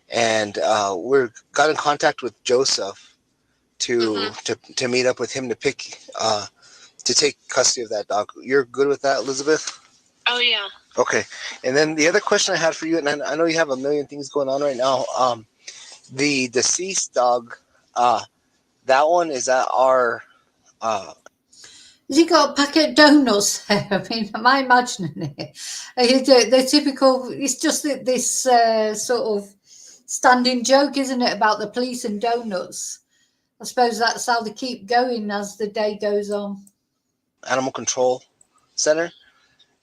and we got in contact with Joseph to meet up with him to take custody of that dog. You're good with that, Elizabeth? Oh, yeah. Okay. And then the other question I had for you, and I know you have a million things going on right now. The deceased dog, that one is at our. Has he got a packet of donuts there? I mean, am I imagining it? The typical, it's just this sort of standing joke, isn't it, about the police and donuts? I suppose that's how they keep going as the day goes on. Animal Control Center.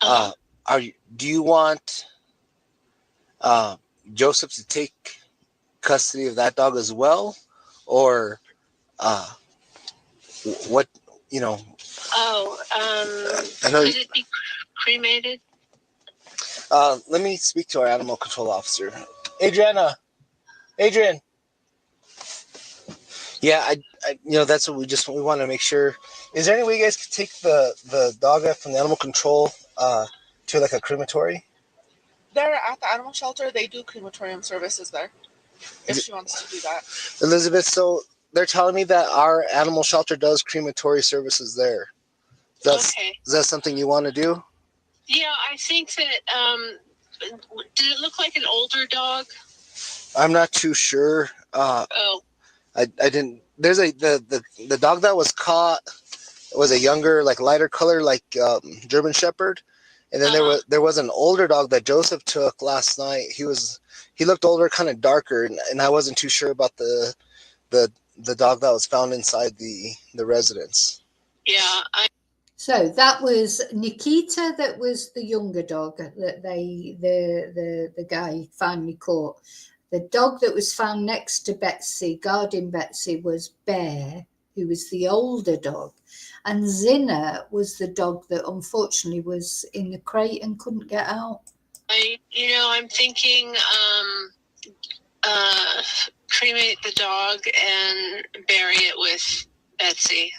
Do you want Joseph to take custody of that dog as well, or what? You know. Oh, I know. Could it be cremated? Let me speak to our animal control officer, Adrian. Yeah, I that's what we want to make sure. Is there any way you guys could take the dog out from the animal control to like a crematory? They're at the animal shelter. They do crematorium services there, if she wants to do that. Elizabeth, so they're telling me that our animal shelter does crematory services there. Okay. Is that something you want to do? Yeah, I think that, did it look like an older dog? I'm not too sure. I didn't. There's the dog that was caught was a younger, like lighter color, like German Shepherd, and then there was an older dog that Joseph took last night. He looked older, kind of darker, and I wasn't too sure about the dog that was found inside the residence. Yeah. So that was Nikita. That was the younger dog that the guy finally caught. The dog that was found next to Betsy, guarding Betsy, was Bear, who was the older dog. And Zinner was the dog that unfortunately was in the crate and couldn't get out. I'm thinking cremate the dog and bury it with Betsy.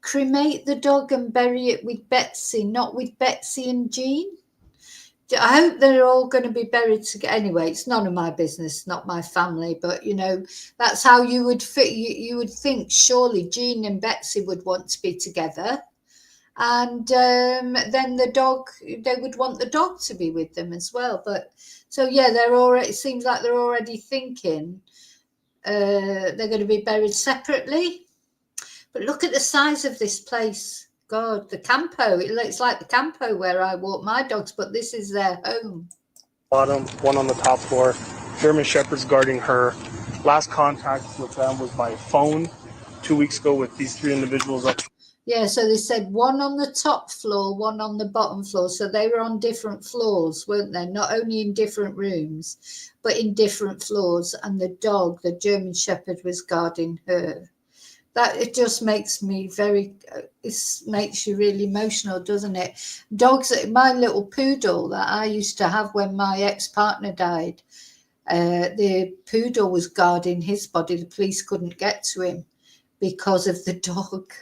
Cremate the dog and bury it with Betsy, not with Betsy and Jean. I hope they're all going to be buried together. Anyway, it's none of my business, not my family. But, that's how you would fit. You would think surely Jean and Betsy would want to be together. And then the dog, they would want the dog to be with them as well. But so, yeah, it seems like they're already thinking they're going to be buried separately. But look at the size of this place. God, the Campo. It looks like the Campo where I walk my dogs, but this is their home. Bottom, one on the top floor. German Shepherd's guarding her. Last contact with them was by phone 2 weeks ago with these three individuals up. Yeah, so they said one on the top floor, one on the bottom floor. So they were on different floors, weren't they? Not only in different rooms, but in different floors. And the dog, the German Shepherd, was guarding her. That it just makes me it makes you really emotional, doesn't it? Dogs, my little poodle that I used to have when my ex-partner died, the poodle was guarding his body. The police couldn't get to him because of the dog.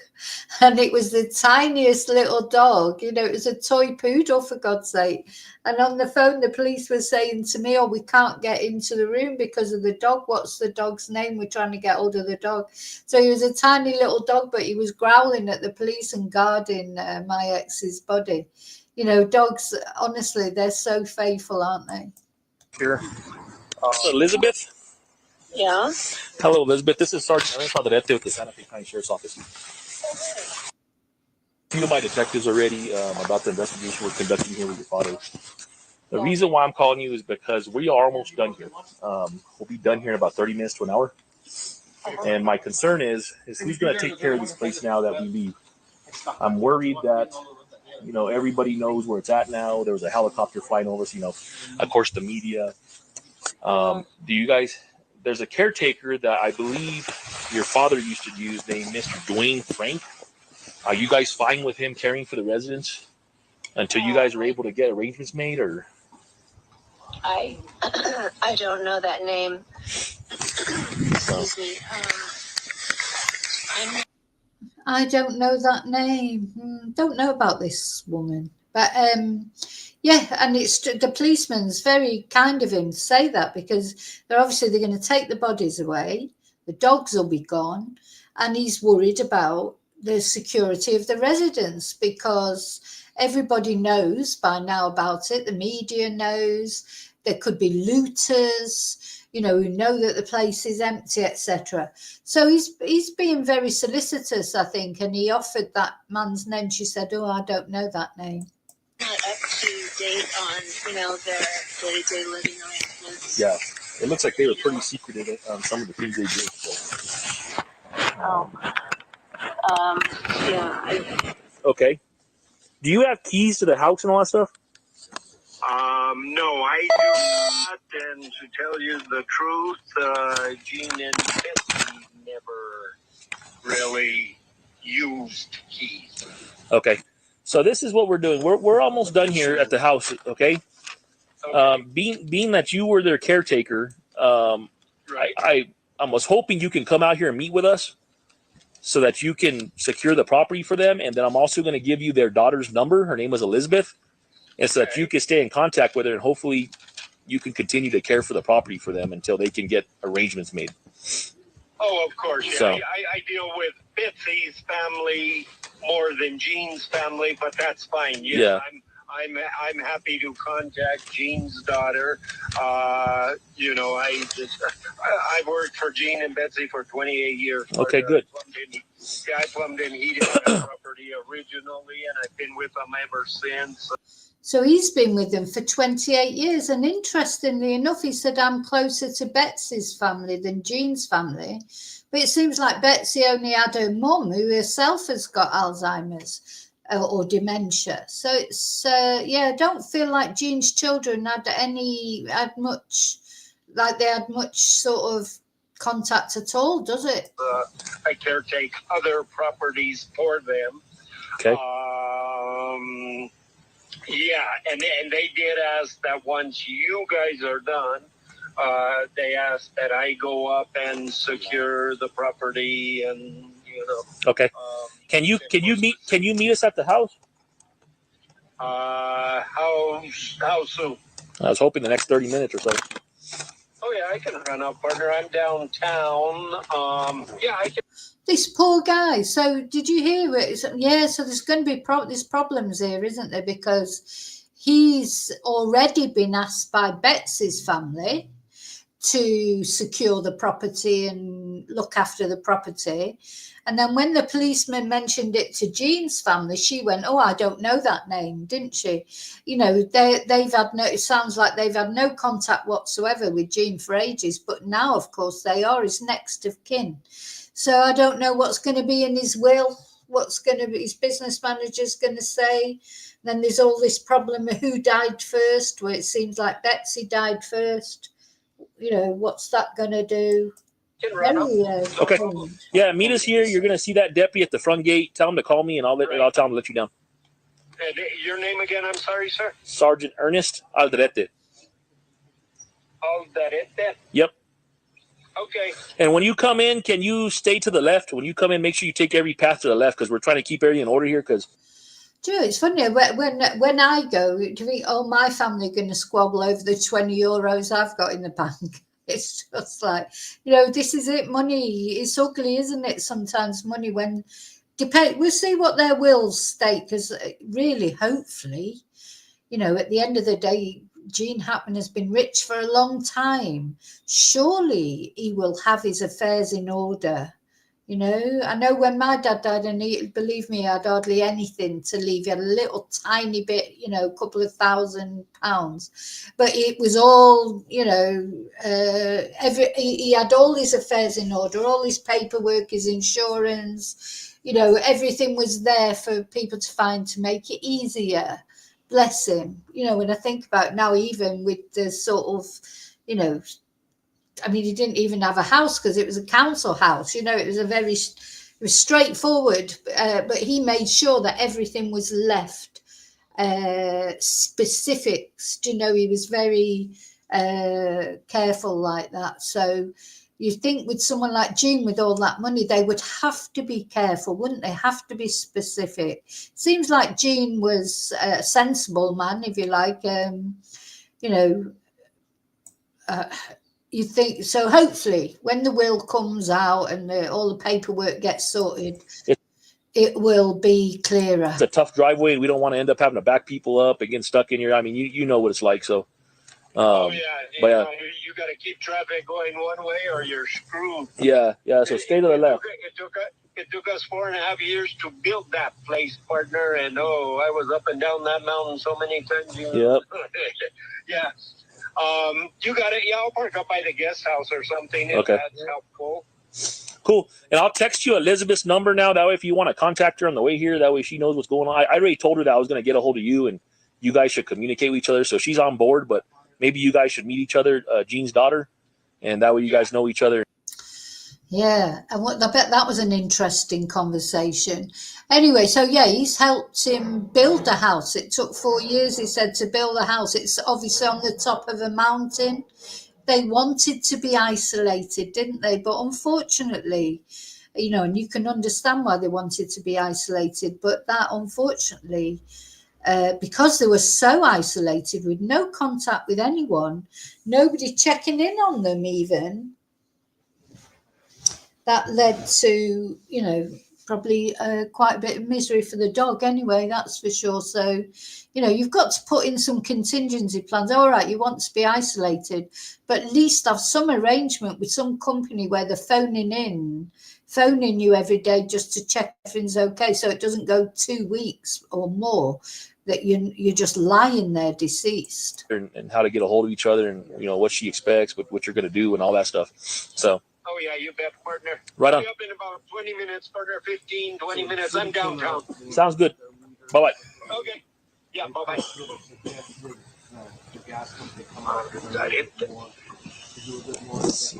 And it was the tiniest little dog, it was a toy poodle, for God's sake. And on the phone, the police were saying to me, we can't get into the room because of the dog. What's the dog's name? We're trying to get hold of the dog. So he was a tiny little dog, but he was growling at the police and guarding my ex's body. Dogs, honestly, they're so faithful, aren't they? Here. Elizabeth? Yeah. Hello, Elizabeth. This is Sergeant Ernesto Padrete with the Santa Fe County Sheriff's Office. A few of my detectives already about the investigation we're conducting here with your father. The reason why I'm calling you is because we are almost done here. We'll be done here in about 30 minutes to an hour. And my concern is who's going to take care of this place now that we leave? I'm worried that, everybody knows where it's at now. There was a helicopter flying over us, of course, the media. Do you guys... There's a caretaker that I believe your father used to use named Mr. Dwayne Frank. Are you guys fine with him caring for the residents until you guys are able to get arrangements made, or? I don't know that name. Excuse me. I don't know that name. Don't know about this woman. But yeah, and it's the policeman's very kind of him to say that, because they're going to take the bodies away, the dogs will be gone, and he's worried about the security of the residents, because everybody knows by now about it. The media knows. There could be looters, who know that the place is empty, etc. So he's being very solicitous, I think, and he offered that man's name. She said, I don't know that name. Not up to date on, their day-to-day living arrangements. Yeah, it looks like they were pretty secretive on some of the things they did. So. Yeah. Okay. Do you have keys to the house and all that stuff? No, I do not. And to tell you the truth, Gene and Betsy never really used keys. Okay. So this is what we're doing. We're almost done here at the house. Okay. Being that you were their caretaker, Right. I was hoping you can come out here and meet with us so that you can secure the property for them. And then I'm also going to give you their daughter's number. Her name was Elizabeth. And so that you can stay in contact with her, and hopefully you can continue to care for the property for them until they can get arrangements made. Oh, of course. Yeah. So, I deal with Betsy's family more than Gene's family, but that's fine. Yeah. I'm happy to contact Gene's daughter. I've worked for Gene and Betsy for 28 years. Okay, good. I plumbed and heated that property originally, and I've been with them ever since. So he's been with them for 28 years. And interestingly enough, he said, I'm closer to Betsy's family than Gene's family. But it seems like Betsy only had her mum, who herself has got Alzheimer's or dementia. So it's, I don't feel like Gene's children had much sort of contact at all, does it? I caretake other properties for them. Okay. Yeah, and they did ask that once you guys are done, they asked that I go up and secure the property, and Okay. Can you meet us at the house? How soon? I was hoping the next 30 minutes or so. Oh yeah, I can run up, partner. I'm downtown. I can. This poor guy. So did you hear it? Yeah, so there's going to be there's problems here, isn't there? Because he's already been asked by Betsy's family to secure the property and look after the property. And then when the policeman mentioned it to Jean's family, she went, I don't know that name, didn't she? They've had it sounds like they've had no contact whatsoever with Jean for ages, but now, of course, they are his next of kin. So I don't know what's going to be in his will, what's going to be his business manager's going to say. Then there's all this problem of who died first, where it seems like Betsy died first. You know, what's that going to do? Okay. Yeah, meet us here. You're going to see that deputy at the front gate. Tell him to call me, and I'll tell him to let you down. Your name again? I'm sorry, sir. Sergeant Ernest Aldrete. Aldrete? Yep. Okay. And when you come in, can you stay to the left? When you come in, make sure you take every path to the left, because we're trying to keep everything in order here. Because it's funny when I go, do you think, oh, my family are going to squabble over the 20 euros I've got in the bank? It's just like, you know, this is it. Money, it's ugly, isn't it? Sometimes money, when we'll see what their wills state, because really, hopefully, you know, at the end of the day, Gene Hackman has been rich for a long time. Surely he will have his affairs in order. You know, I know when my dad died, and believe me, I had hardly anything to leave. He had a little tiny bit, you know, a couple of £1,000, but it was all, you know, he had all his affairs in order, all his paperwork, his insurance, you know, everything was there for people to find to make it easier. Bless him. You know, when I think about it now, even with the sort of, you know, I mean, he didn't even have a house because it was a council house. You know, it was straightforward, but he made sure that everything was left specifics. You know, he was very careful like that. So you think with someone like Gene, with all that money, they would have to be careful, wouldn't they? Have to be specific. Seems like Gene was a sensible man, if you like. You know, you think so. Hopefully, when the will comes out and all the paperwork gets sorted, it will be clearer. It's a tough driveway, and we don't want to end up having to back people up and getting stuck in here. I mean, you know what it's like. So, oh yeah, you got to keep traffic going one way, or you're screwed. Yeah. So stay to the left. It took us 4.5 years to build that place, partner, and I was up and down that mountain so many times. Yep. Yeah. You got it. Yeah, I'll park up by the guest house or something. If Okay. That's helpful. Cool. And I'll text you Elizabeth's number now. That way, if you want to contact her on the way here, that way she knows what's going on. I already told her that I was going to get a hold of you, and you guys should communicate with each other. So she's on board, but maybe you guys should meet each other, Gene's daughter, and that way you guys know each other. Yeah, and I bet that was an interesting conversation. Anyway, so yeah, he's helped him build a house. It took 4 years, he said, to build a house. It's obviously on the top of a mountain. They wanted to be isolated, didn't they? But unfortunately, you know, and you can understand why they wanted to be isolated, but that unfortunately, because they were so isolated with no contact with anyone, nobody checking in on them even, that led to, you know, probably quite a bit of misery for the dog anyway, that's for sure. So, you know, you've got to put in some contingency plans. All right, you want to be isolated, but at least have some arrangement with some company where they're phoning you every day just to check everything's okay, so it doesn't go 2 weeks or more that you're just lying there deceased. And how to get a hold of each other, and, you know, what she expects, what you're going to do, and all that stuff. So. Oh, yeah, you bet, partner. Right on. I'll be up in about 20 minutes, partner, 15, 20 minutes. I'm downtown. Sounds good. Bye-bye. Okay. Yeah, bye-bye. Is that it? Let's see.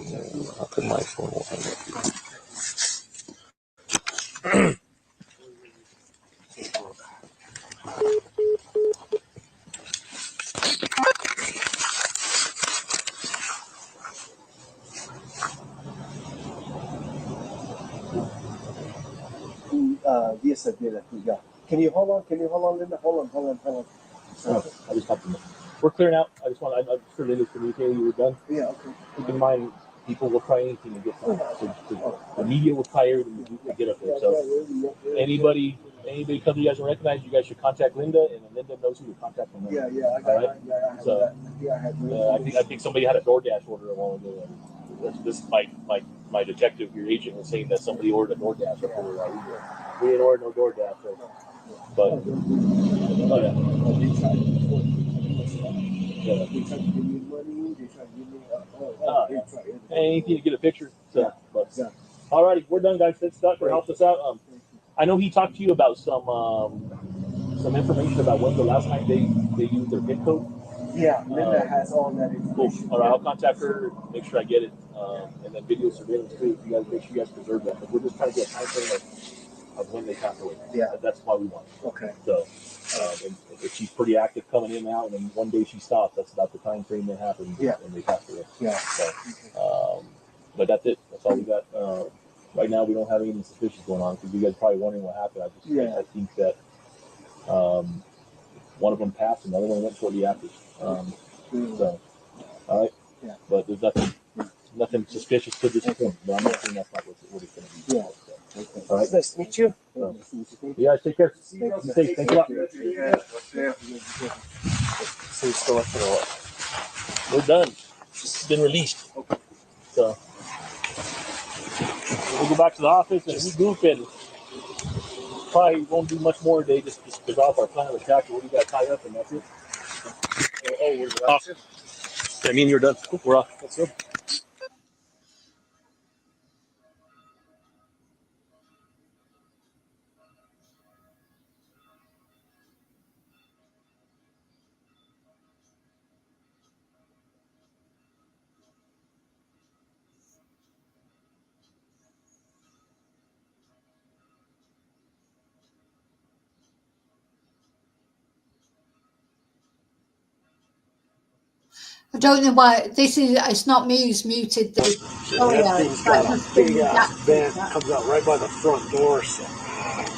How could my phone work? Yes, I did. Yeah. Can you hold on, Linda? Hold on. I just talked to them. We're clearing out. I'm sure Linda's communicating. You were done. Yeah, okay. Keep in mind, people will try anything to get time. So the media will try everything to get up there. So anybody comes you guys and recognize, you guys should contact Linda, and then Linda knows who to contact from Linda. Yeah, I got it. So I think somebody had a DoorDash order a while ago. This my detective, your agent, was saying that somebody ordered a DoorDash. We didn't order no DoorDash, but They try to give me money. They try to give me anything to get a picture. So, but alrighty, we're done, guys. Thanks for helping us out. I know he talked to you about some information about when the last time they used their PIN code. Yeah, Linda has all that information. All right, I'll contact her, make sure I get it, and then video surveillance too. If you guys make sure you guys preserve that, but we're just trying to get a time frame of when they passed away. Yeah, that's why we want. Okay. So, and if she's pretty active coming in and out, and then one day she stopped, that's about the time frame that happened. Yeah. When they passed away. Yeah. So, but that's it. That's all we got. Right now, we don't have anything suspicious going on because you guys are probably wondering what happened. I think that one of them passed, another one went shortly after. So, all right. Yeah. But there's nothing suspicious to this point. But I'm not saying that's not what it's going to be. Yeah. Okay. All right. Nice to meet you. You guys take care. Stay safe. Thanks a lot. So you still up for what? We're done. It's been released. So we'll go back to the office and we goof and probably won't do much more today. Just develop our plan of attack. What do you got to tie up and that's it. We're off. I mean, you're done. We're off. That's good. I don't know why this is. It's not me who's muted. That thing's got a big ass vent. Comes out right by the front door. So.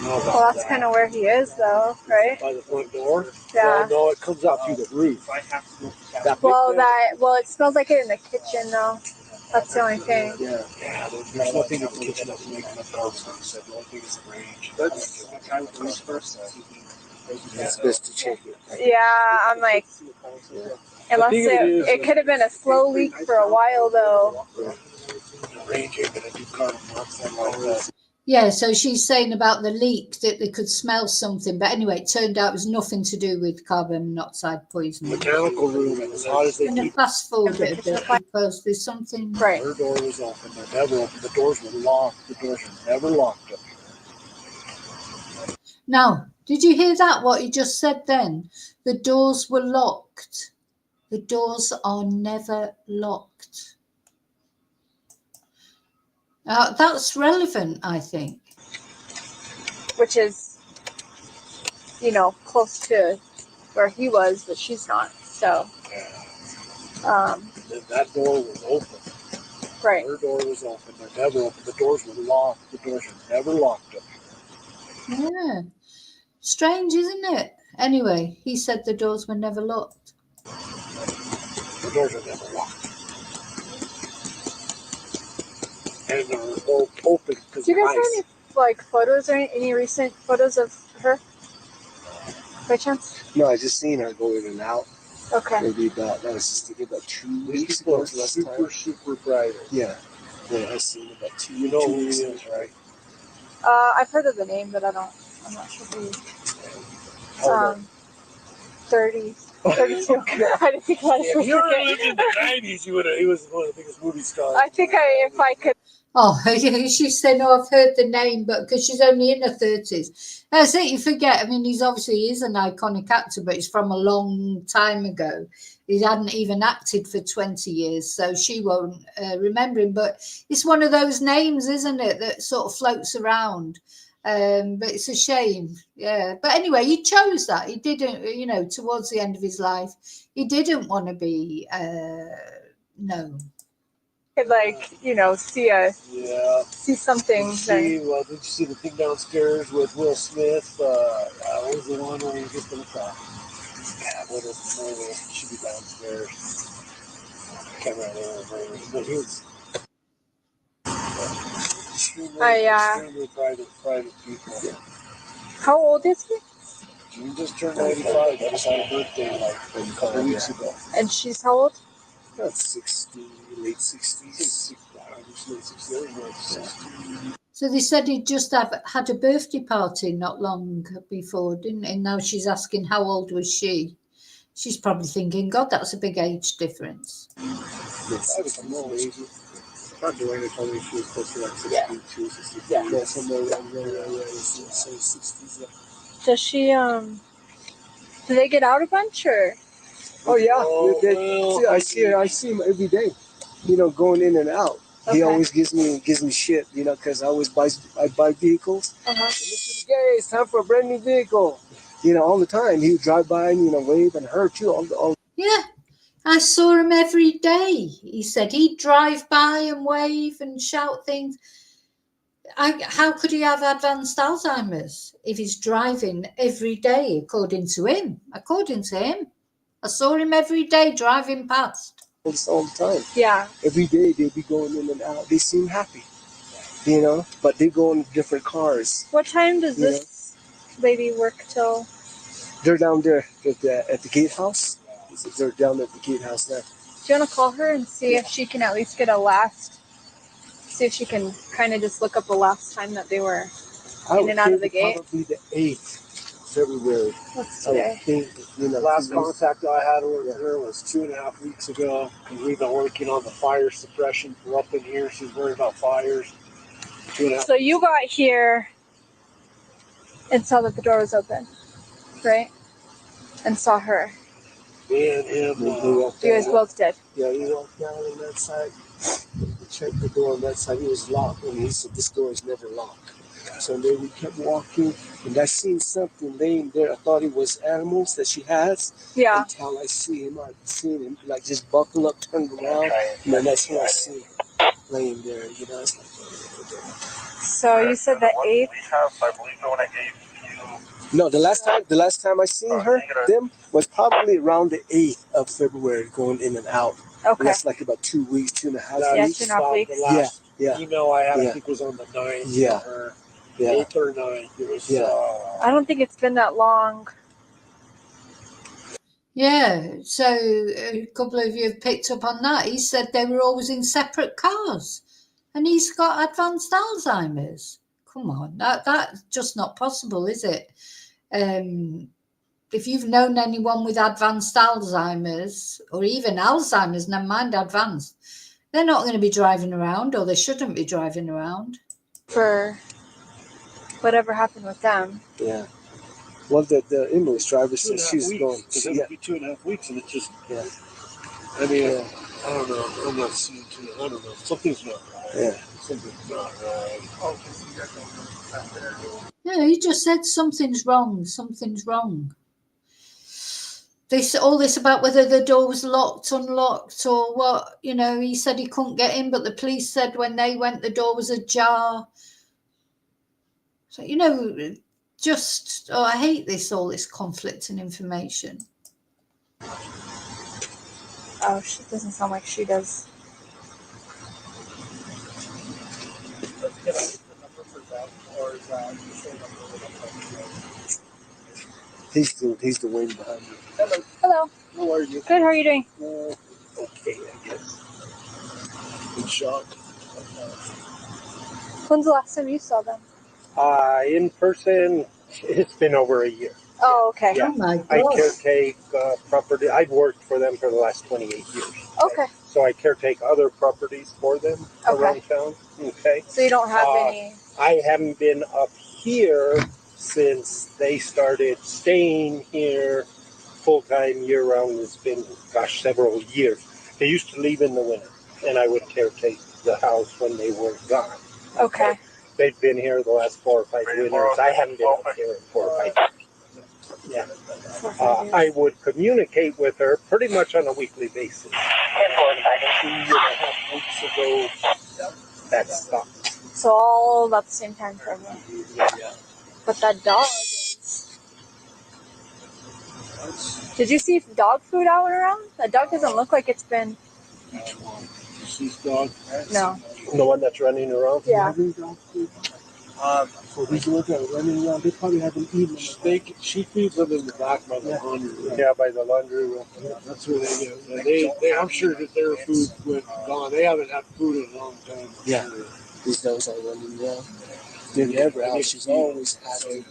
Well, that's kind of where he is, though, right? By the front door? Yeah. Well, no, it comes out through the roof. Well, it smells like it in the kitchen, though. That's the only thing. Yeah, there's nothing in the kitchen that's making a dog smell. So the only thing is the range. That's first. It's best to check it. Yeah, I'm like, unless it could have been a slow leak for a while, though. Range ain't gonna do carbon monoxide like that. Yeah, so she's saying about the leak that they could smell something, but anyway, it turned out it was nothing to do with carbon monoxide poisoning. Mechanical room, and as hot as they keep. Fast forward a bit because there's something. Right. Her door was open. They're never open. The doors were locked. The doors were never locked up here. Now, did you hear that? What he just said then? The doors were locked. The doors are never locked. That's relevant, I think. Which is, close to where he was, but she's not. So, that door was open. Right. Her door was open. They're never open. The doors were locked. The doors were never locked up here. Yeah. Strange, isn't it? Anyway, he said the doors were never locked. The doors are never locked. And they're all open because do you guys have any photos or any recent photos of her by chance? No, I just seen her go in and out. Okay. Maybe that was just about 2 weeks ago. Super bright. Yeah. I seen about 2 weeks. You know who he is, right? I've heard of the name, but I'm not sure who. 30. 32. I didn't think about it. If you were lived in the 90s, he was one of the biggest movie stars. I think if I could. Oh, she's saying, I've heard the name, but because she's only in her 30s. That's it, you forget. I mean, he is an iconic actor, but he's from a long time ago. He hadn't even acted for 20 years, so she won't remember him. But it's one of those names, isn't it, that sort of floats around. But it's a shame. Yeah. But anyway, he chose that. He didn't, towards the end of his life, he didn't want to be known. Could see something. Did you see the thing downstairs with Will Smith? What was the one where he gets in the car? Yeah, what is the movie? It should be downstairs. I can't remember, but he was extremely private people. How old is he? He just turned 95. He just had a birthday a couple weeks ago. And she's how old? That's 60, late 60s. Late 60s. So they said he'd just had a birthday party not long before, didn't he? And now she's asking how old was she? She's probably thinking, God, that's a big age difference. thought Joanna told me she was close to like 62, 63. Yeah, somewhere around there. Yeah, so 60s. Yeah. Does she, do they get out a bunch, or? Oh yeah, I see him every day. You know, going in and out. He always gives me shit. You know, because I always buy vehicles. Mr. Gay, it's time for a brand new vehicle. You know, all the time he would drive by and wave, and her too. All. Yeah, I saw him every day. He said he'd drive by and wave and shout things. How could he have advanced Alzheimer's if he's driving every day? According to him, I saw him every day driving past. All the time. Yeah. Every day they'd be going in and out. They seem happy, you know, but they go in different cars. What time does this lady work till? They're down there at the gatehouse. They're down at the gatehouse there. Do you want to call her and see if she can at least get see if she can kind of just look up the last time that they were in and out of the gate? Probably the 8th February. What's today? I think, last contact I had with her was 2.5 weeks ago. And we've been working on the fire suppression for up in here. She's worried about fires. 2.5. So you got here and saw that the door was open, right? And saw her. Me and him. You guys both did. Yeah, he walked down on that side. He checked the door on that side. It was locked, and he said, "This door is never locked." So then we kept walking, and I seen something laying there. I thought it was animals that she has. Yeah. Until I seen him like just buckle up, turn around, and then that's when I see him laying there. You know. It's like, so you said the 8th. No, the last time I seen them was probably around the 8th of February, going in and out. Okay. And that's like about 2 weeks, 2.5 weeks. 2.5 weeks. The last email I had, I think, was on the 9th. Yeah. 8th or 9th. It was, I don't think it's been that long. Yeah, so a couple of you have picked up on that. He said they were always in separate cars, and he's got advanced Alzheimer's. Come on, that's just not possible, is it? If you've known anyone with advanced Alzheimer's, or even Alzheimer's, never mind advanced, they're not going to be driving around, or they shouldn't be driving around. For whatever happened with them. Yeah. Well, the ambulance driver said she's going. Because it would be 2.5 weeks, and it's just. Yeah. I mean, I don't know. I'm not seeing too. I don't know. Something's not right. Yeah. Something's not right. Yeah, he just said something's wrong. Something's wrong. All this about whether the door was locked, unlocked, or what. You know, he said he couldn't get in, but the police said when they went, the door was ajar. So, you know, I hate all this conflicting information. Oh, she doesn't sound like she does. He's the wing behind me. Hello. How are you? Good. How are you doing? Okay, I guess. In shock. When's the last time you saw them? In person, it's been over a year. Oh, okay. Yeah. Oh my God. I caretake property. I've worked for them for the last 28 years. Okay. So I caretake other properties for them around town. Okay. So you don't have any. I haven't been up here since they started staying here full-time year-round. It's been, several years. They used to leave in the winter, and I would caretake the house when they were gone. Okay. They've been here the last 4 or 5 winters. I haven't been up here in 4 or 5 years. Yeah. I would communicate with her pretty much on a weekly basis. 2.5 weeks ago, that stopped. So all about the same time frame. Yeah. But that dog is... Did you see dog food out and around? That dog doesn't look like it's been... Which one? She's dog? No. The one that's running around? Yeah. So these ones that are running around, they probably haven't eaten. She feeds them in the back by the laundry room. Yeah, by the laundry room. Yeah, that's where they get. They I'm sure that their food went gone. They haven't had food in a long time. Yeah. These dogs are running around. They're never out. She's always happy.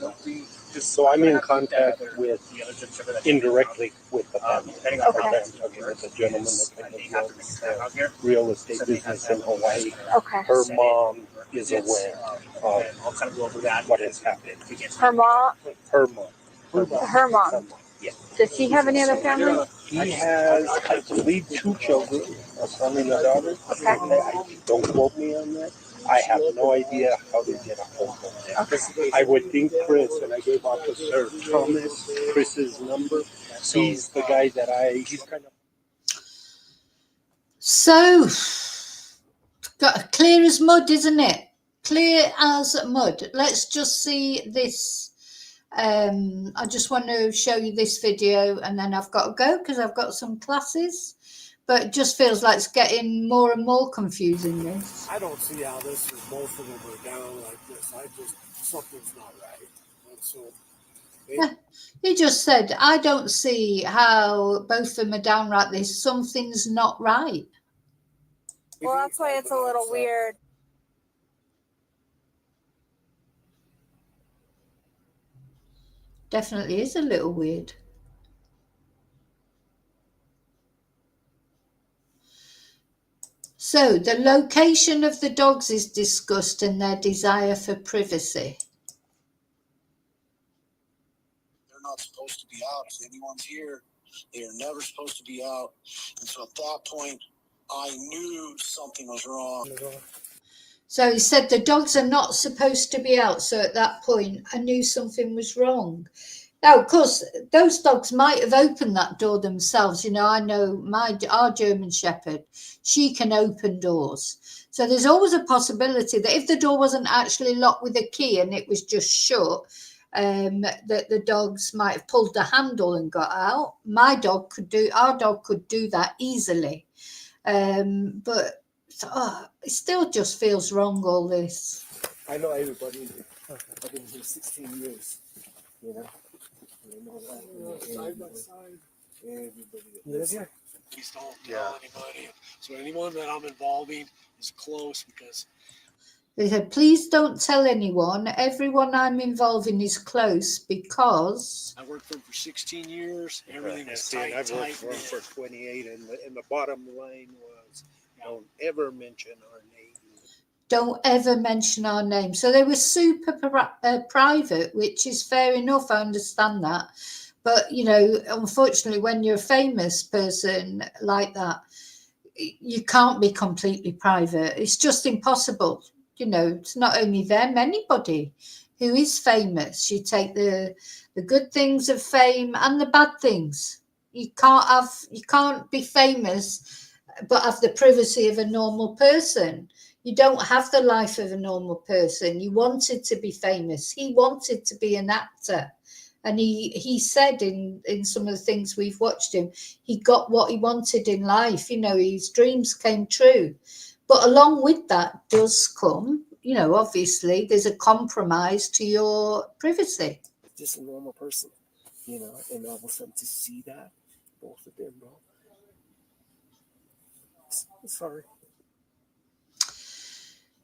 So I'm in contact with indirectly with the family. Okay. I'm talking with the gentleman that kind of runs real estate business in Hawaii. Okay. Her mom is aware of what has happened. Her mom? Her mom. Her mom. Yeah. Does he have any other family? He has, I believe, 2 children, a son and a daughter. Okay. Don't quote me on that. I have no idea how to get a hold of them. Okay. I would think Chris, and I gave Officer Thomas Chris's number. He's the guy that he's kind of. So, clear as mud, isn't it? Clear as mud. Let's just see this. I just want to show you this video and then I've got to go because I've got some classes. But it just feels like it's getting more and more confusing, this. I don't see how this is, both of them are down like this. Something's not right. And so he just said, I don't see how both of them are down like this. Something's not right. Well, that's why it's a little weird. Definitely is a little weird. So the location of the dogs is discussed and their desire for privacy. They're not supposed to be out. If anyone's here, they are never supposed to be out. And so at that point, I knew something was wrong. So he said the dogs are not supposed to be out. So at that point, I knew something was wrong. Now, of course, those dogs might have opened that door themselves. You know, I know our German Shepherd, she can open doors. So there's always a possibility that if the door wasn't actually locked with a key and it was just shut, that the dogs might have pulled the handle and got out. Our dog could do that easily. But it still just feels wrong, all this. I know everybody. I've been here 16 years, you know. Side by side. Everybody that lives here. Please don't tell anybody. So anyone that I'm involving is close because. They said, please don't tell anyone. Everyone I'm involving is close because. I worked for him for 16 years. Everything was tight. I've worked for him for 28, and the bottom line was, don't ever mention our name. Don't ever mention our name. So they were super private, which is fair enough. I understand that. But, you know, unfortunately, when you're a famous person like that, you can't be completely private. It's just impossible. You know, it's not only them, anybody who is famous. You take the good things of fame and the bad things. You can't be famous but have the privacy of a normal person. You don't have the life of a normal person. You wanted to be famous. He wanted to be an actor. And he said in some of the things we've watched him, he got what he wanted in life. You know, his dreams came true. But along with that does come, you know, obviously there's a compromise to your privacy. Just a normal person, you know, and all of a sudden to see that, both of them, bro. Sorry.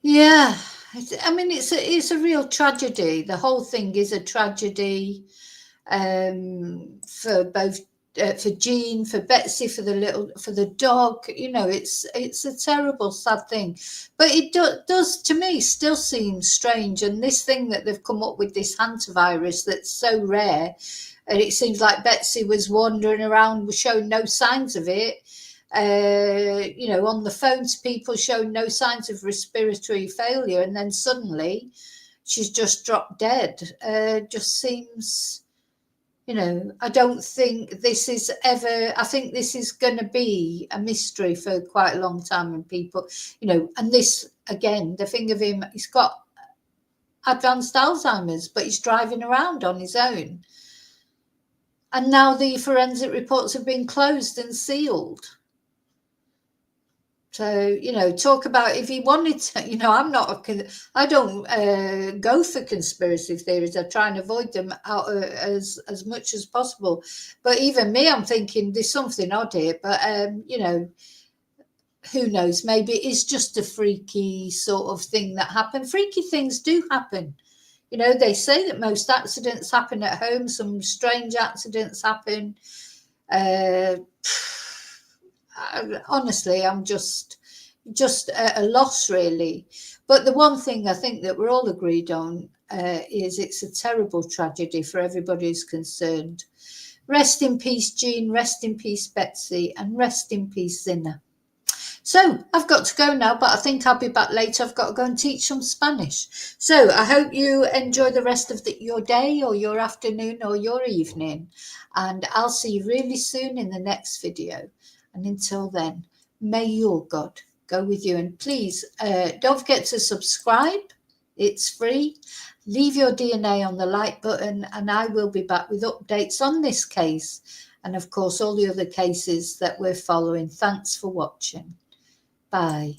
Yeah, I mean, it's a real tragedy. The whole thing is a tragedy for both for Jean, for Betsy, for the dog. You know, it's a terrible, sad thing. But it does to me still seem strange. And this thing that they've come up with, this hantavirus that's so rare, and it seems like Betsy was wandering around, showing no signs of it. You know, on the phone to people showing no signs of respiratory failure, and then suddenly she's just dropped dead. Just seems, you know, I don't think this is ever, I think this is going to be a mystery for quite a long time. And people, you know, and this, again, the thing of him, he's got advanced Alzheimer's, but he's driving around on his own. And now the forensic reports have been closed and sealed. So, you know, talk about if he wanted to, you know, I don't go for conspiracy theories. I try and avoid them out as much as possible. But even me, I'm thinking there's something odd here. But, you know, who knows? Maybe it's just a freaky sort of thing that happened. Freaky things do happen. You know, they say that most accidents happen at home. Some strange accidents happen. Honestly, I'm just at a loss, really. But the one thing I think that we're all agreed on is it's a terrible tragedy for everybody who's concerned. Rest in peace, Jean. Rest in peace, Betsy. And rest in peace, Zinna. So I've got to go now, but I think I'll be back later. I've got to go and teach some Spanish. So I hope you enjoy the rest of your day or your afternoon or your evening. And I'll see you really soon in the next video. And until then, may your God go with you. And please don't forget to subscribe. It's free. Leave your DNA on the like button, and I will be back with updates on this case. And of course, all the other cases that we're following. Thanks for watching. Bye.